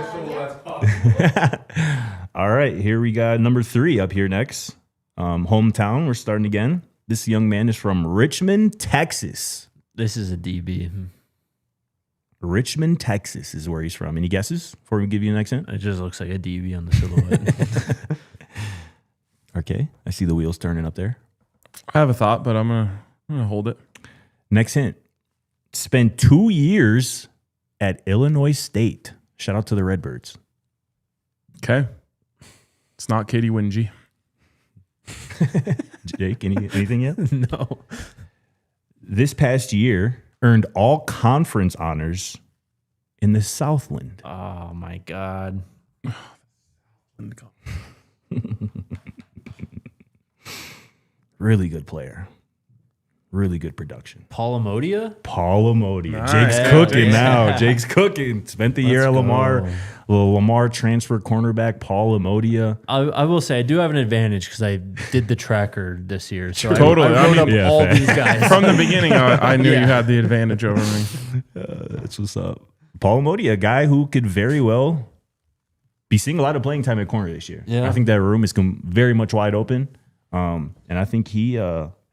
All right, here we got number 3 up here next. Hometown, we're starting again. This young man is from Richmond, Texas. This is a DB. Richmond, Texas is where he's from. Any guesses before we give you the next hint? It just looks like a DB on the silhouette. Okay, I see the wheels turning up there. I have a thought, but I'm gonna hold it. Next hint. Spent 2 years at Illinois State. Shout out to the Redbirds. Okay. It's not Katie Wingy. Jake, anything yet? No. This past year, earned all conference honors in the Southland. Oh, my God. Really good player. Really good production. Paul Amodia? Paul Amodia. Nice. Jake's Yeah, cooking Jake's- now. Jake's cooking. Spent the year at go. Lamar. Little Lamar transfer cornerback, Paul Amodia. I will say I do have an advantage because I did the tracker this year. So Totally. I wrote I up mean, yeah, all fair. these guys. From the beginning, I knew Yeah. you had the advantage over me. That's what's up. Paul Amodia, a guy who could very well be seeing a lot of playing time at corner this year. Yeah. I think that room is very much wide open. And I think he,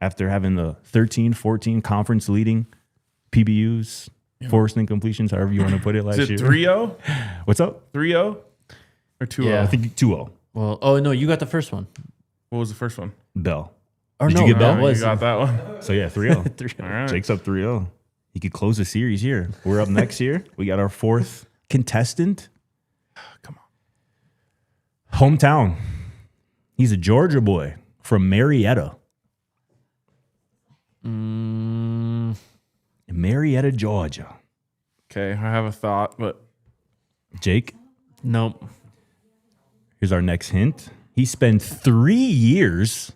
after having the 13, 14 conference leading PBUs, forced incompletions, however you want to put it last Is it year. 3-0? What's up? 3-0? Or 2-0? Yeah. I think 2-0. Well, oh no, you got the first one. What was the first one? Bell. Or Did no, you get Bell? that was You got that one. So yeah, 3-0. 3-0. All right. Jake's up 3-0. He could close the series here. We're up next here. We got our fourth contestant. Come on. Hometown. He's a Georgia boy from Marietta. Marietta, Georgia. Okay, I have a thought, but Jake, Nope. here's our next hint. He spent 3 years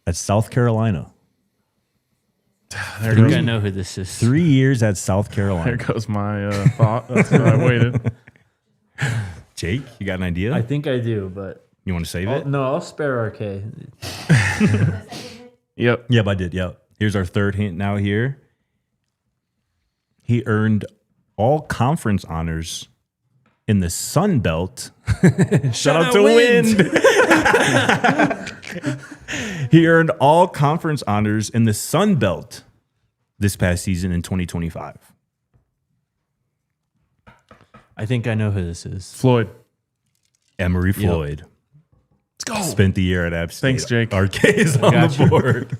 at South Carolina. I think I know who this is. 3 years at South there Carolina. goes my thought. That's why I waited. Jake, you got an idea? I think I do, but You want to save it? no, I'll spare RK. Yep. Yep, I did. Yep. Here's our third hint now here. He earned all conference honors in the Sun Belt. Shout out to Wind. He earned all conference honors in the Sun Belt this past season in 2025. I think I know who this is. Floyd. Emery Floyd. Let's go. Spent the year at App State. Thanks, Jake. RK is on got the board.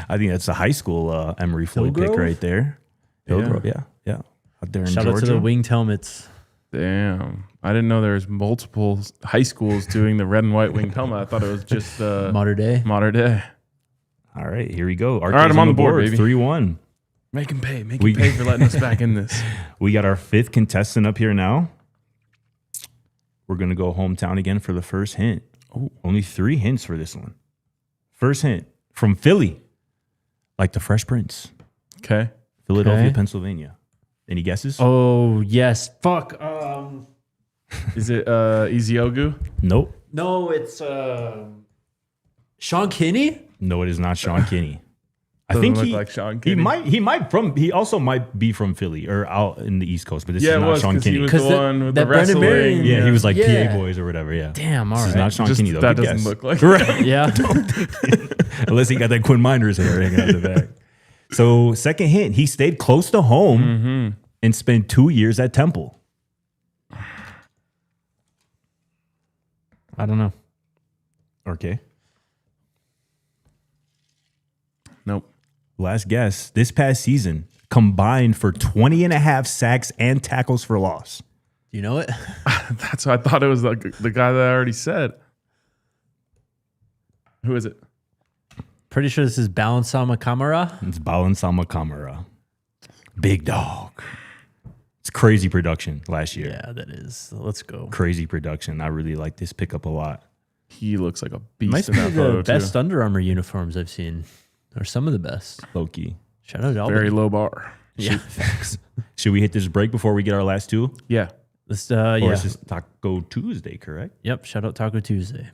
I think that's a high school Emery Floyd pick Hillgrove? right there. Hillgrove, yeah. Out there in Shout Georgia. out to the winged helmets. Damn. I didn't know there was multiple high schools doing the red and white winged helmet. I thought it was just Modern day. modern day. All right, here we go. RK's right, I'm on the board, baby. 3-1. Make him pay. Make him pay for letting us back in this. We got our fifth contestant up here now. We're going to go hometown again for the first hint. Oh. Only 3 hints for this one. First hint from Philly, like the Fresh Prince, Okay. Philadelphia, Okay. Pennsylvania. Any guesses? Oh yes. Fuck. Is it Eziogu? Nope. No, it's Sean Kinney. No, it is not Sean Kinney. I Doesn't think look he like Sean he Kinney. he also might be from Philly or out in the East Coast, but this Yeah, is it not was Sean because he Kinney. was 'Cause the the- one with that the Brennan wrestling. Marion- Yeah, he was like Yeah. PA Boys or whatever. Yeah. Damn. All This is right. not Sean Just Kinney though. that Good doesn't guess. look like Right. Yeah. Unless he got that Quinn Miners hair hanging out the back. So second hint, he stayed close to home and spent 2 years at Temple. I don't know. Okay. Nope. Last guess. This past season, combined for 20 and a half sacks and tackles for loss. Do you know it? That's what I thought it was the guy that I already said. Who is it? Pretty sure this is Balansama Kamara. It's Balansama Kamara. Big dog. It's crazy production last year. Yeah, that is. Let's go. Crazy production. I really like this pickup a lot. He looks like a beast Might in be that the photo best too. Under Armour uniforms I've seen, or some of the best. Low-key. Shout out to Albany. Very low bar. Yeah. Should we hit this break before we get our last two? Yeah. Let's, Or yeah. is this Taco Tuesday, correct? Yep. Shout out Taco Tuesday.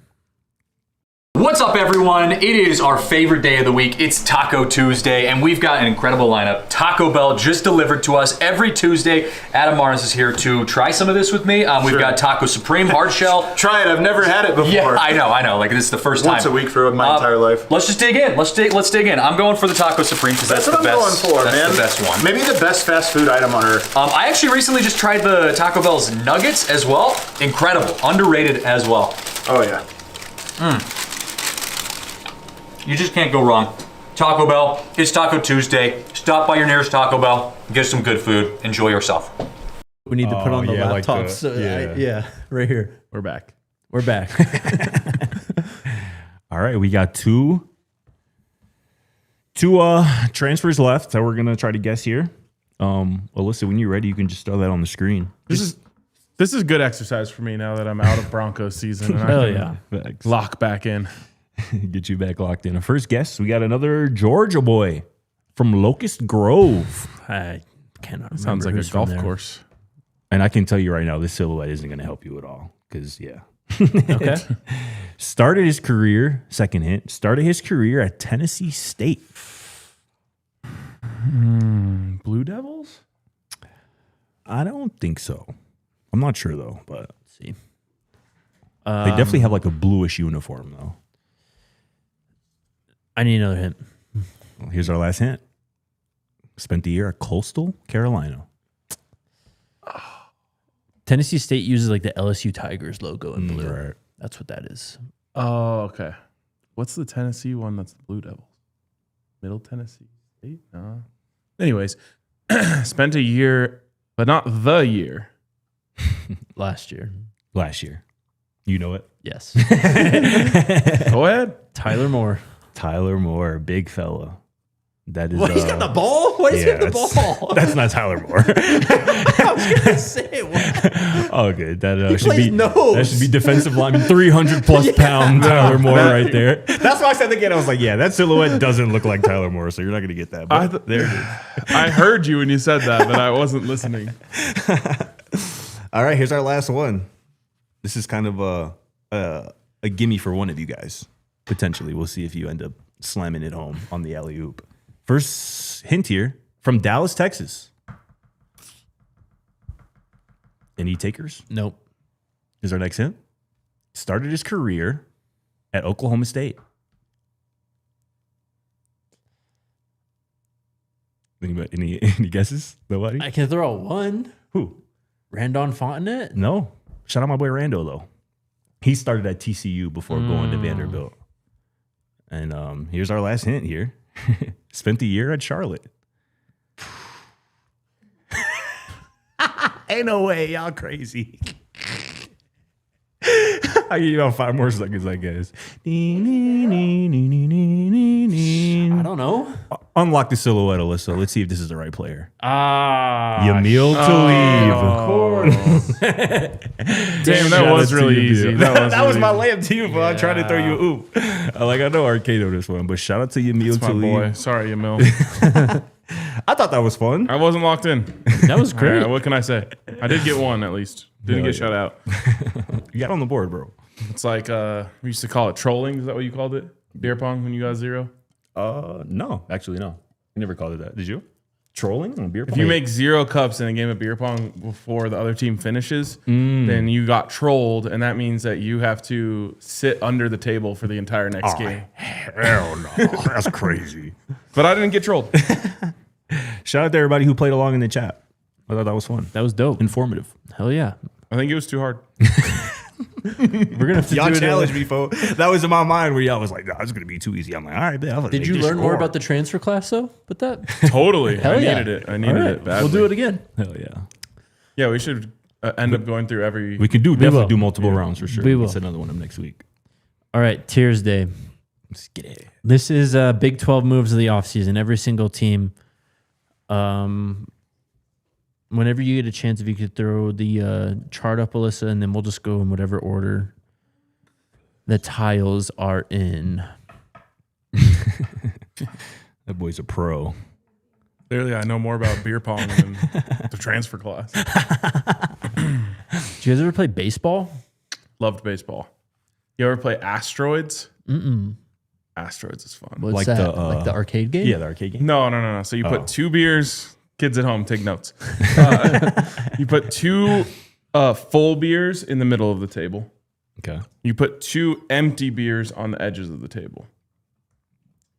What's up, everyone? It is our favorite day of the week. It's Taco Tuesday, and we've got an incredible lineup. Taco Bell just delivered to us every Tuesday. Adam Mars is here to try some of this with me. We've got Taco Supreme hard shell. Try it. I've never had it before. Yeah, I know. Like this is the first Once time. a week for my entire life. Let's just dig in. Let's dig in. I'm going for the Taco Supreme because that's That's what the I'm best. going for, that's man. the best one. Maybe the best fast food item on earth. I actually recently just tried the Taco Bell's nuggets as well. Incredible, underrated as well. Oh yeah. You just can't go wrong. Taco Bell, it's Taco Tuesday. Stop by your nearest Taco Bell, get some good food, enjoy yourself. We need to put on the yeah, like laptop. the- so yeah. yeah, right here. We're back. We're back. All right, we got two transfers left that we're gonna try to guess here. Alyssa, when you're ready, you can just throw that on the screen. This is good exercise for me now that I'm out of Broncos season and Hell I can yeah. lock back in. Get you back locked in. Our first guess, we got another Georgia boy from Locust Grove. I cannot remember. Sounds like a who's from golf there. course. And I can tell you right now, this silhouette isn't going to help you at all. Because, yeah. Okay. Started his career, second hint, started his career at Tennessee State. Blue Devils? I don't think so. I'm not sure, though. But Let's see. they definitely have like a bluish uniform, though. I need another hint. Well, here's our last hint. Spent the year at Coastal Carolina. Tennessee State uses like the LSU Tigers logo in blue. Right. That's what that is. Oh, okay. What's the Tennessee one that's the Blue Devils? Middle Tennessee State? No. Anyways, spent a year, but not the year. Last year. You know it? Yes. Go ahead. Tyler Moore. Tyler Moore, big fella. That is. Well, he's got the ball? Why does he have the ball? That's not Tyler Moore. I was going to say, what? Oh, good. That should plays be nose. That should be defensive lineman, 300+ pound Tyler Moore right there. That's why I said again. I was like, yeah, that silhouette doesn't look like Tyler Moore, so you're not going to get that. But there it is. I heard you when you said that, but I wasn't listening. All right, here's our last one. This is kind of a gimme for one of you guys. Potentially, we'll see if you end up slamming it home on the alley-oop. First hint here from Dallas, Texas. Any takers? Nope. Is our next hint? Started his career at Oklahoma State. Any guesses? Nobody? I can throw out one. Who? Randon Fontenette? No. Shout out my boy Rando, though. He started at TCU before going to Vanderbilt. And here's our last hint here. Spent the year at Charlotte. Ain't no way. Y'all crazy. I give you about 5 more seconds, I guess. I don't know. Unlock the silhouette, Alyssa. Let's see if this is the right player. Yamil Talib. Damn, that was really easy. That was my layup to you, bro. I'm trying to throw you a oop. I know Arcade on this one, but shout out to Yamil That's my Talib. boy. Sorry, Yamil. I thought that was fun. I wasn't locked in. That was great. All right, what can I say? I did get one at least. Didn't get shut out. You got on the board, bro. It's like we used to call it trolling. Is that what you called it? Beer pong when you got 0? No, actually, no. I never called it that. Did you? Trolling on beer pong? If you make 0 cups in a game of beer pong before the other team finishes, then you got trolled, and that means that you have to sit under the table for the entire next game. Hell no. That's crazy. But I didn't get trolled. Shout out to everybody who played along in the chat. I thought that was fun. That was dope. Informative. Hell yeah. I think it was too hard. We're gonna have to Y'all do it. challenged me, folks. That was in my mind where y'all was like, "No, it's gonna be too easy." I'm like, "All right, man." Did you learn more about the transfer class though? But that Totally. Hell I yeah. needed it. I needed All right. it badly. We'll do it again. Hell yeah. Yeah, we should end up going through every. We can definitely do multiple rounds for sure. We We'll will. set another one up next week. All right, Tiersday. Let's get it. This is Big 12 moves of the offseason. Every single team. Whenever you get a chance, if you could throw the chart up, Alyssa, and then we'll just go in whatever order the tiles are in. That boy's a pro. Clearly, I know more about beer pong than the transfer class. Did you guys ever play baseball? Loved baseball. You ever play Asteroids? Mm-mm. Asteroids is fun. What's Like that? the, Like the arcade game? Yeah, the arcade game. No. So you put 2 beers. Kids at home, take notes. You put 2 full beers in the middle of the table. Okay. You put 2 empty beers on the edges of the table.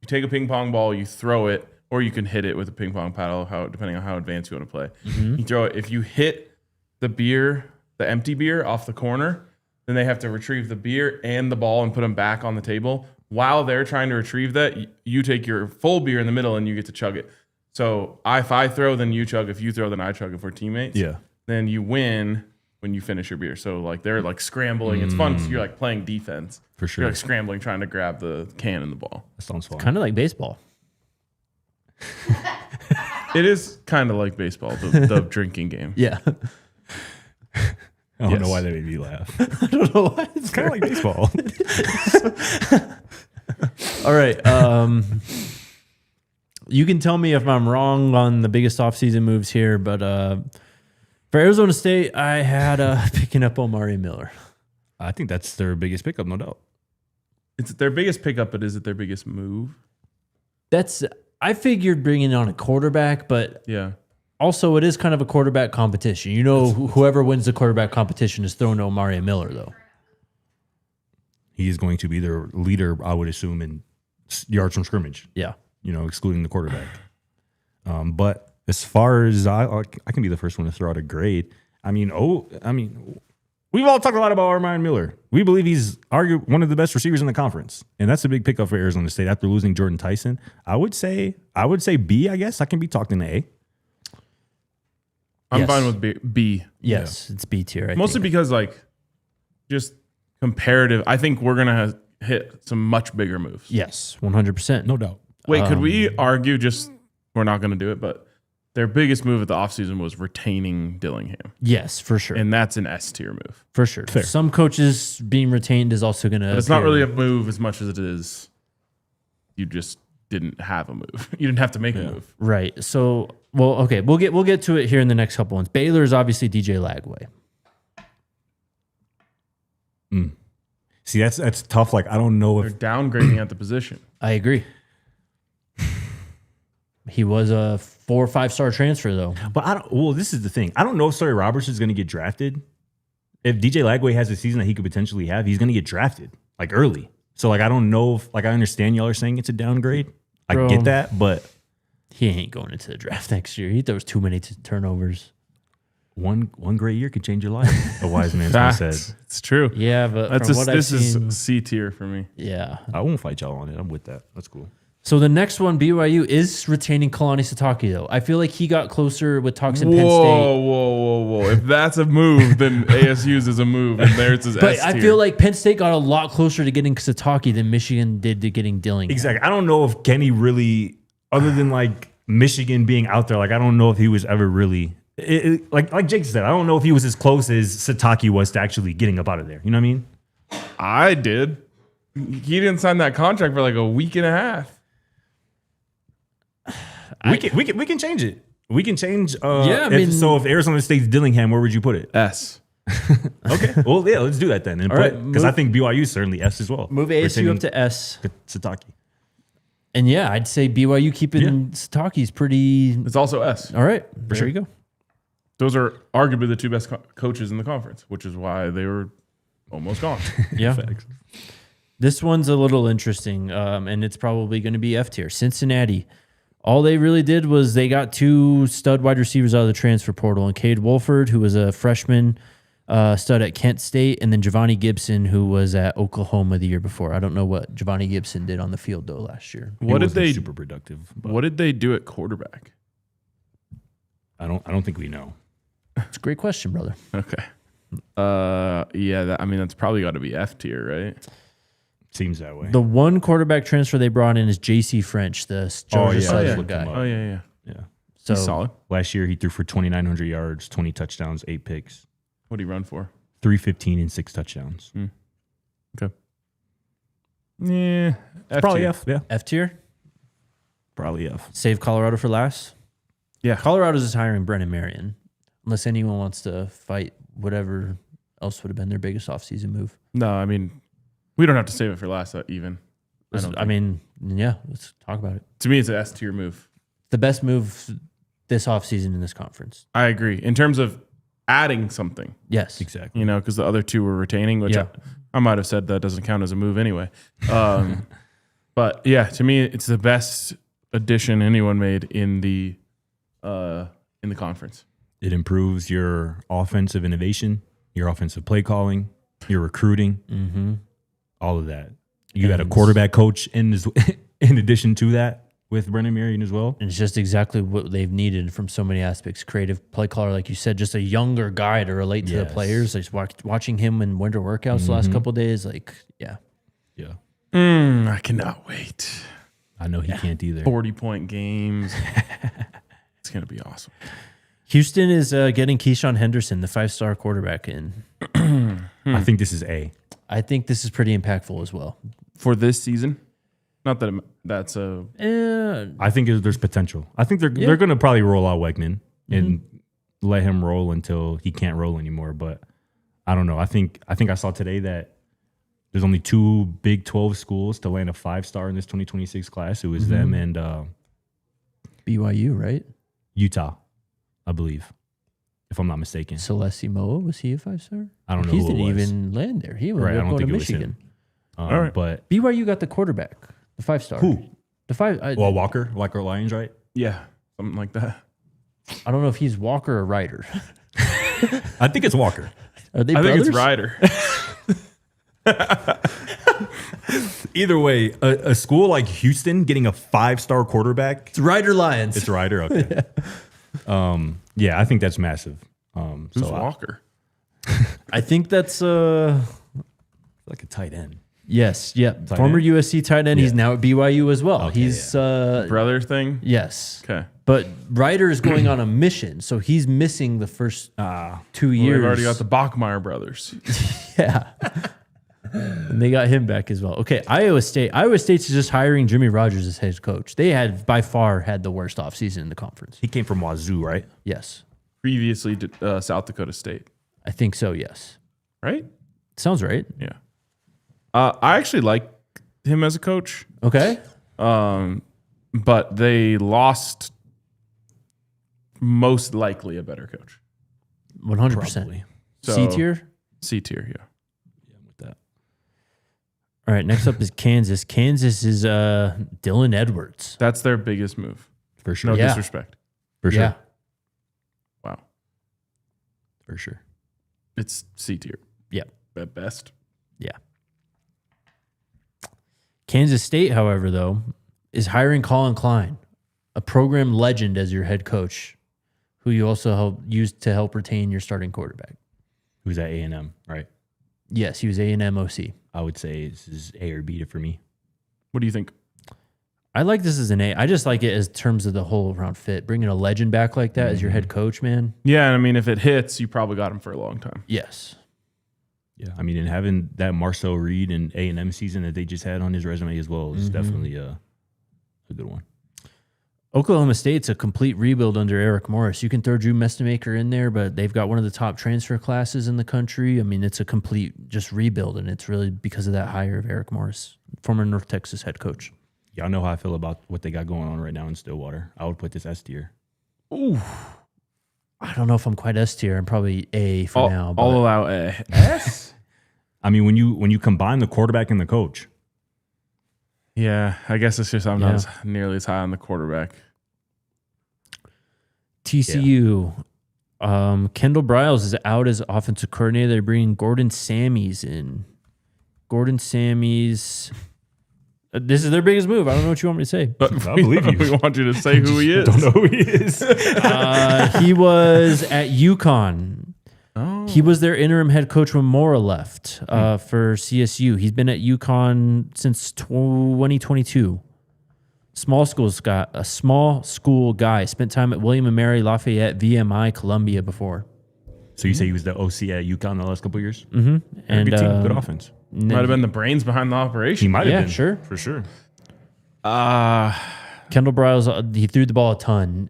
You take a ping pong ball, you throw it, or you can hit it with a ping pong paddle, depending on how advanced you want to play. Mm-hmm. You throw it. If you hit the empty beer off the corner, then they have to retrieve the beer and the ball and put them back on the table. While they're trying to retrieve that, you take your full beer in the middle and you get to chug it. So if I throw, then you chug. If you throw, then I chug. If we're teammates, Yeah. then you win when you finish your beer. So like they're like scrambling. It's fun because you're like playing defense. For sure. You're like scrambling, trying to grab the can and the ball. That sounds fun. Kind of like baseball. It is kind of like baseball, the drinking game. Yeah. I don't Yes. know why that made me laugh. I don't know why. It's kind of like baseball. All right. You can tell me if I'm wrong on the biggest offseason moves here, but for Arizona State, I had picking up Omari Miller. I think that's their biggest pickup, no doubt. It's their biggest pickup, but is it their biggest move? I figured bringing on a quarterback, but Yeah. also it is kind of a quarterback competition. You know, whoever wins the quarterback competition is throwing to Omari Miller, though. He is going to be their leader, I would assume, in yards from scrimmage. Yeah. Excluding the quarterback. But as far as I can be the first one to throw out a grade. we've all talked a lot about Armand Miller. We believe he's arguably one of the best receivers in the conference, and that's a big pickup for Arizona State after losing Jordan Tyson. I would say B. I guess I can be talked into A. I'm Yes. fine with B. Yes, it's B tier. I Mostly think. because, like, just comparative. I think we're going to hit some much bigger moves. Yes, 100%. No doubt. Wait, could we argue we're not going to do it, but their biggest move at the offseason was retaining Dillingham. Yes, for sure. And that's an S tier move. For sure. Fair. Some coaches being retained is also going to. But it's not really a move as much as it is you just didn't have a move. You didn't have to make a move. Right. So, well, okay, we'll get to it here in the next couple ones. Baylor is obviously DJ Lagway. See, that's tough. Like, I don't know They're if downgrading at the position. I agree. He was a 4 or 5 star transfer though. But I don't. Well, this is the thing. I don't know if Sawyer Roberts is going to get drafted. If DJ Lagway has a season that he could potentially have, he's going to get drafted like early. So like I don't know if like I understand y'all are saying it's a downgrade. I Bro. get that, but He ain't going into the draft next year. There was too many turnovers. one great year could change your life. A wise man said. Facts. It's true. Yeah, but That's from what I've this seen, is C tier for me. yeah. I won't fight y'all on it. I'm with that. That's cool. So the next one, BYU, is retaining Kalani Sitake though. I feel like he got closer with talks in Penn State. Whoa. If that's a move, then ASU's is a move, and theirs is But S tier. I feel like Penn State got a lot closer to getting Sitake than Michigan did to getting Dillingham. Exactly. I don't know if Kenny really, other than like Michigan being out there, like I don't know if he was ever really like Jake said. I don't know if he was as close as Sitake was to actually getting up out of there. You know what I mean? I did. He didn't sign that contract for like a week and a half. We can change it. We can change. Yeah, I mean- If Arizona State's Dillingham, where would you put it? S. Okay. Well, yeah, let's do that then. All right, Because I think BYU is certainly S as well. Move ASU Retaining up to S. Sitake. And yeah, I'd say BYU keeping Sitake's pretty. It's also S. All right, there you go. Those are arguably the two best coaches in the conference, which is why they were almost gone. Yeah. This one's a little interesting, and it's probably going to be F tier. Cincinnati. All they really did was they got 2 stud wide receivers out of the transfer portal, and Cade Wolford, who was a freshman stud at Kent State, and then Giovanni Gibson, who was at Oklahoma the year before. I don't know what Giovanni Gibson did on the field though last year. What did they? super productive? But What did they do at quarterback? I don't think we know. It's a great question, brother. Okay. Yeah. That's probably got to be F tier, right? Seems that way. The one quarterback transfer they brought in is J.C. French, the Georgia yeah. Southern I looked him guy. up. Oh yeah. Yeah. So He's solid. Last year he threw for 2,900 yards, 20 touchdowns, 8 picks, What did he run for? 315 and 6 touchdowns. Okay. Yeah. F Probably tier. F. Yeah. F tier. Probably F. Save Colorado for last. Yeah. Colorado's is hiring Brennan Marion, unless anyone wants to fight whatever else would have been their biggest offseason move. No, we don't have to save it for last even. Let's talk about it. To me, it's an S tier move. The best move this offseason in this conference. I agree. In terms of adding something, Yes. Exactly. because the other 2 were retaining, which Yeah. I might have said that doesn't count as a move anyway. But yeah, to me, it's the best addition anyone made in the conference. It improves your offensive innovation, your offensive play calling, your recruiting, all of that. You got a quarterback coach in addition to that with Brennan Marion as well. And it's just exactly what they've needed from so many aspects. Creative play caller, like you said, just a younger guy to relate to the Yes. players. Like watching him in winter workouts the last couple of days, Yeah. I cannot wait. I know he can't either. 40-point games. It's going to be awesome. Houston is getting Keyshawn Henderson, the 5-star quarterback, in. I think this is A. I think this is pretty impactful as well. For this season? Not that that's a... I think there's potential. I think they're going to probably roll out Wegman and let him roll until he can't roll anymore. But I don't know. I think I saw today that there's only 2 Big 12 schools to land a 5-star in this 2026 class. It was them and BYU, right? Utah, I believe, if I'm not mistaken. Celeste Moa, was he a 5-star? I don't know He who it didn't was. even land there. He was Right, I don't going to think it was him. Michigan. All right. But BYU got the quarterback, the 5-star. who? The 5. Well, Walker Lions, right? Yeah, something like that. I don't know if he's Walker or Ryder. I think it's Walker. Are they I think brothers? it's Ryder. Either way, a school like Houston getting a 5-star quarterback. It's Ryder Lions. It's Ryder. Okay. Yeah, I think that's massive. Who's Walker? I think that's Like a tight end. yes, yeah. Tight Former end? USC tight end. He's Yeah. now at BYU as well. Okay, He's Brother thing? yes. Okay. But Ryder is going on a mission, so he's missing the first 2 Well, years. they've already got the Bachmeyer brothers. Yeah. And they got him back as well. Okay, Iowa State. Iowa State's just hiring Jimmy Rogers as head coach. They had by far had the worst offseason in the conference. He came from Wazoo, right? Yes. Previously, South Dakota State. I think so, yes. Right? Sounds right. Yeah. I actually like him as a coach, Okay. but they lost most likely a better coach. 100%. Probably. So- C tier? C tier, yeah. Yeah, I'm with that. All right, next up is Kansas. Kansas is Dylan Edwards. That's their biggest move. For sure. No Yeah. disrespect. For sure. Yeah. Wow. For sure. It's C tier Yeah. at best. Yeah. Kansas State, however, though, is hiring Colin Klein, a program legend, as your head coach, who you also used to help retain your starting quarterback. Who's at A&M, right? Yes, he was A&M OC. I would say this is A or B for me. What do you think? I like this as an A. I just like it as terms of the whole around fit. Bringing a legend back like that as your head coach, man. Yeah, and I mean, if it hits, you probably got him for a long time. Yes. Yeah, I mean, and having that Marcel Reed and A&M season that they just had on his resume as well is definitely a good one. Oklahoma State's a complete rebuild under Eric Morris. You can throw Drew Mestemaker in there, but they've got one of the top transfer classes in the country. I mean, it's a complete just rebuild, and it's really because of that hire of Eric Morris, former North Texas head coach. Y'all know how I feel about what they got going on right now in Stillwater. I would put this S tier. Ooh. I don't know if I'm quite S tier. I'm probably A for now. But I'll allow A. S? I mean, when you combine the quarterback and the coach, Yeah, I guess it's just I'm not as, nearly as high on the quarterback. TCU, Kendall Briles is out as offensive coordinator. They're bringing Gordon Sammies in. Gordon Sammies. This is their biggest move. I don't know what you want me to say. But I believe you. We want you to say who he is. don't know who he is. He was at UConn. Oh. He was their interim head coach when Mora left for CSU. He's been at UConn since 2022. Small school guy. Spent time at William and Mary, Lafayette, VMI, Columbia before. So you say he was the OC at UConn the last couple of years? Mm-hmm. And good team, good offense. Might have been the brains behind the operation. He might have Yeah, been. sure. For sure. Kendall Briles, he threw the ball a ton.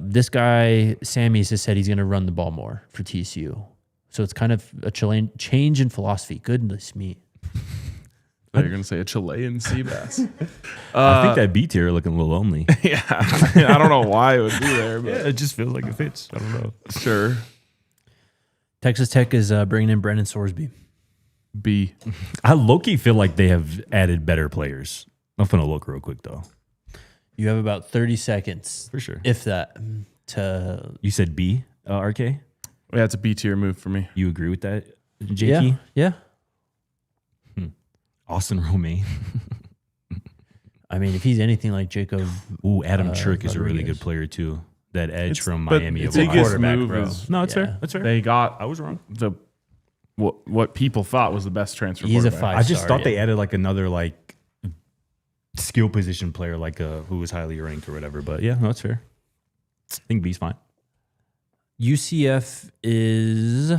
This guy, Sammies, has said he's going to run the ball more for TCU. So it's kind of a change in philosophy. Goodness me. You're going to say a Chilean sea bass. I think that B tier looking a little lonely. Yeah. I don't know why it would be there, but It just feels like it fits. I don't know. sure. Texas Tech is bringing in Brennan Sorsby. B. I low-key feel like they have added better players. I'm going to look real quick, though. You have about 30 seconds, For sure. if that, to... You said B, RK? Yeah, it's a B tier move for me. You agree with that, JT? Yeah. Austin Romaine. I mean, if he's anything like Jacob... Ooh, Adam Chirk is a really Rodriguez. good player, too. That edge from but Miami. its of Ohio. biggest quarterback, move bro. is No, it's Yeah. fair. That's fair. they got I was wrong. the what people thought was the best transfer He's a quarterback. five. I just Sorry, thought they added like another like skill position player, like who was highly ranked or whatever. But yeah, no, that's fair. I think B's fine. UCF is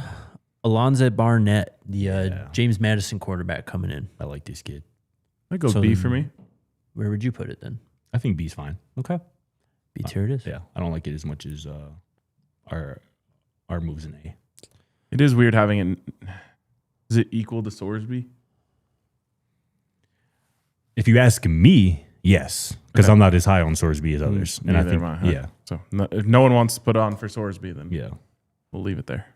Alonzo Barnett, the James Madison quarterback coming in. I like this kid. I go So B then- for me. Where would you put it then? I think B's fine. Okay. B tier it is. Yeah, I don't like it as much as our moves in A. It is weird having it. Is it equal to Sorsby? If you ask me, yes, because Okay. I'm not as high on Sorsby as others, and I Neither think am I. yeah, So if no one wants to put on for Sorsby, then yeah. we'll leave it there.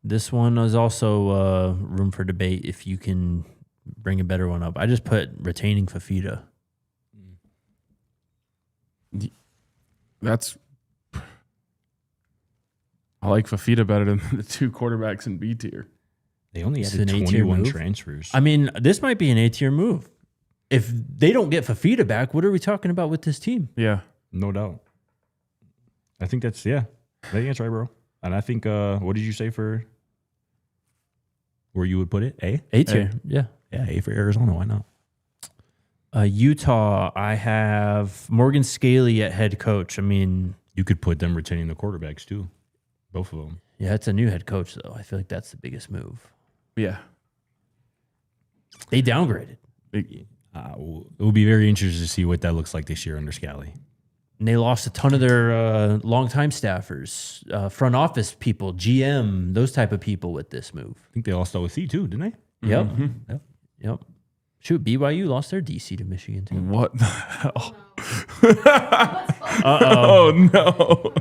This one is also room for debate if you can bring a better one up. I just put retaining Fafita. That's I like Fafita better than the 2 quarterbacks in B tier. They only It's added an A-tier 21 move. transfers. I mean, this might be an A-tier move. If they don't get Fafita back, what are we talking about with this team? Yeah. No doubt. I think that's, I think that's right, bro. And I think, what did you say for where you would put it? A? A-tier, yeah. Yeah, A for Arizona. Why not? Utah, I have Morgan Scaley at head coach. I mean, You could put them retaining the quarterbacks too. Both of them. yeah, it's a new head coach, though. I feel like that's the biggest move. Yeah. They downgraded. It will be very interesting to see what that looks like this year under Scally. And they lost a ton of their longtime staffers, front office people, GM, those type of people with this move. I think they lost OC too, didn't they? Yep. Mm-hmm. Yep. Shoot, BYU lost their DC to Michigan, too. What the hell? Uh-oh. Oh, no.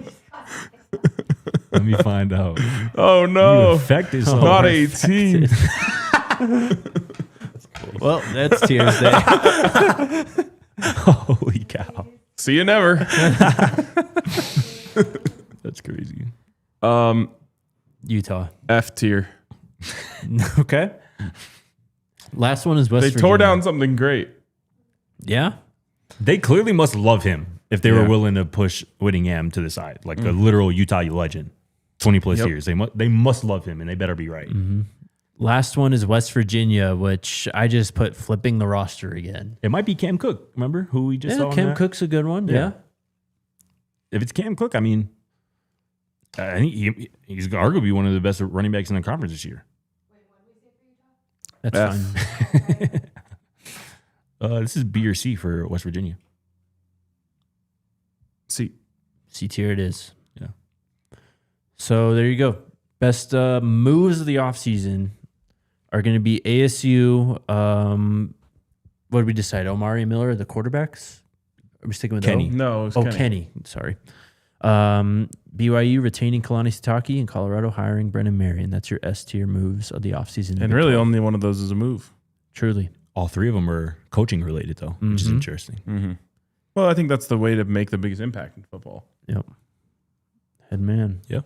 Let me find out. Oh, no. You affected so Not hard. 18. Well, that's Tiersday. Holy cow. See you never. That's crazy. Utah. F tier. Okay. Last one is West They Virginia. tore down something great. Yeah. They clearly must love him if they were Yeah. willing to push Whittingham to the side, like a literal Utah legend, 20 plus Yep. years. They must love him, and they better be right. Last one is West Virginia, which I just put flipping the roster again. It might be Cam Cook. Remember who we just saw? Yeah, in Cam that? Cook's a good one. Yeah. Yeah. If it's Cam Cook, I mean, I think he's arguably one of the best running backs in the conference this year. That's F. fine. This is B or C for West Virginia. See. C tier it is. Yeah. So there you go. Best moves of the offseason are going to be ASU. What did we decide? Omari and Miller, the quarterbacks? Are we sticking with Kenny. O? No, it was Oh, Kenny. Kenny. Sorry. BYU retaining Kalani Sitake and Colorado hiring Brennan Marion. That's your S tier moves of the offseason. And really only one of those is a move. Truly. All three of them are coaching related, though, which is interesting. Well, I think that's the way to make the biggest impact in football. Yep. Head man. Yeah.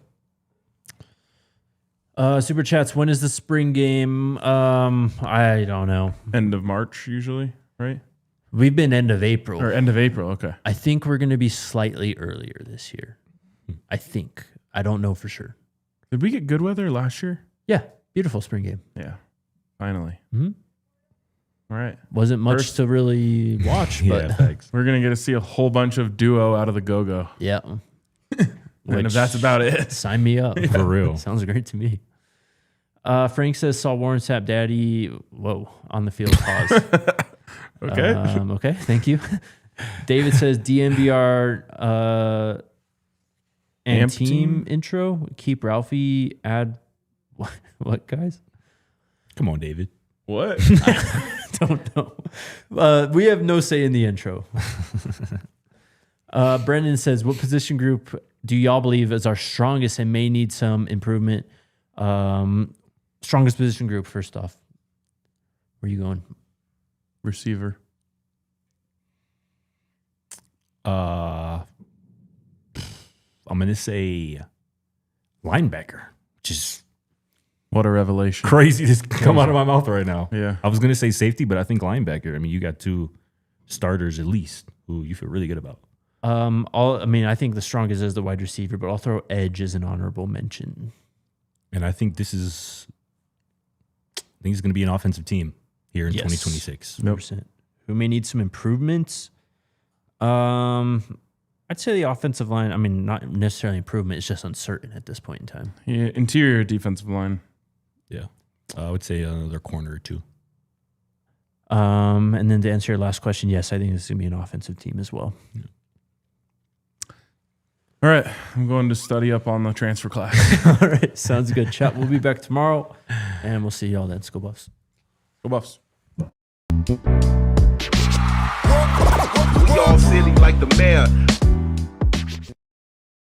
Super chats. When is the spring game? I don't know. End of March, usually, right? We've been end of April. Or end of April. Okay. I think we're going to be slightly earlier this year. I think. I don't know for sure. Did we get good weather last year? Yeah. Beautiful spring game. Yeah. Finally. Mhm. All right. Wasn't much First- to really watch, but thanks. We're going to get to see a whole bunch of duo out of the go-go. yeah. And if that's about it. Sign me up. For real. Sounds great to me. Frank says, saw Warren Sapp daddy. Whoa. On the field. Pause. Okay. Okay. Thank you. David says DNVR and Amp team team? intro. Keep Ralphie. Add what guys? Come on, David. What? Don't know. We have no say in the intro. Brendan says, what position group do y'all believe is our strongest and may need some improvement? Strongest position group, first off. Where are you going? Receiver. I'm going to say linebacker, which is What a revelation. crazy to come out of my mouth right now. Yeah. I was going to say safety, but I think linebacker. I mean, you got two starters at least who you feel really good about. I think the strongest is the wide receiver, but I'll throw edge as an honorable mention. And I think it's going to be an offensive team here in Yes. 2026. 100%. Who may need some improvements? I'd say the offensive line. I mean, not necessarily improvement. It's just uncertain at this point in time. Yeah, interior defensive line. Yeah. I would say another corner or two. And then to answer your last question, yes, I think this is going to be an offensive team as well. All right. I'm going to study up on the transfer class. All right. Sounds good. Chat. We'll be back tomorrow, and we'll see y'all then. Go Buffs. Go Buffs. We all silly like the mayor.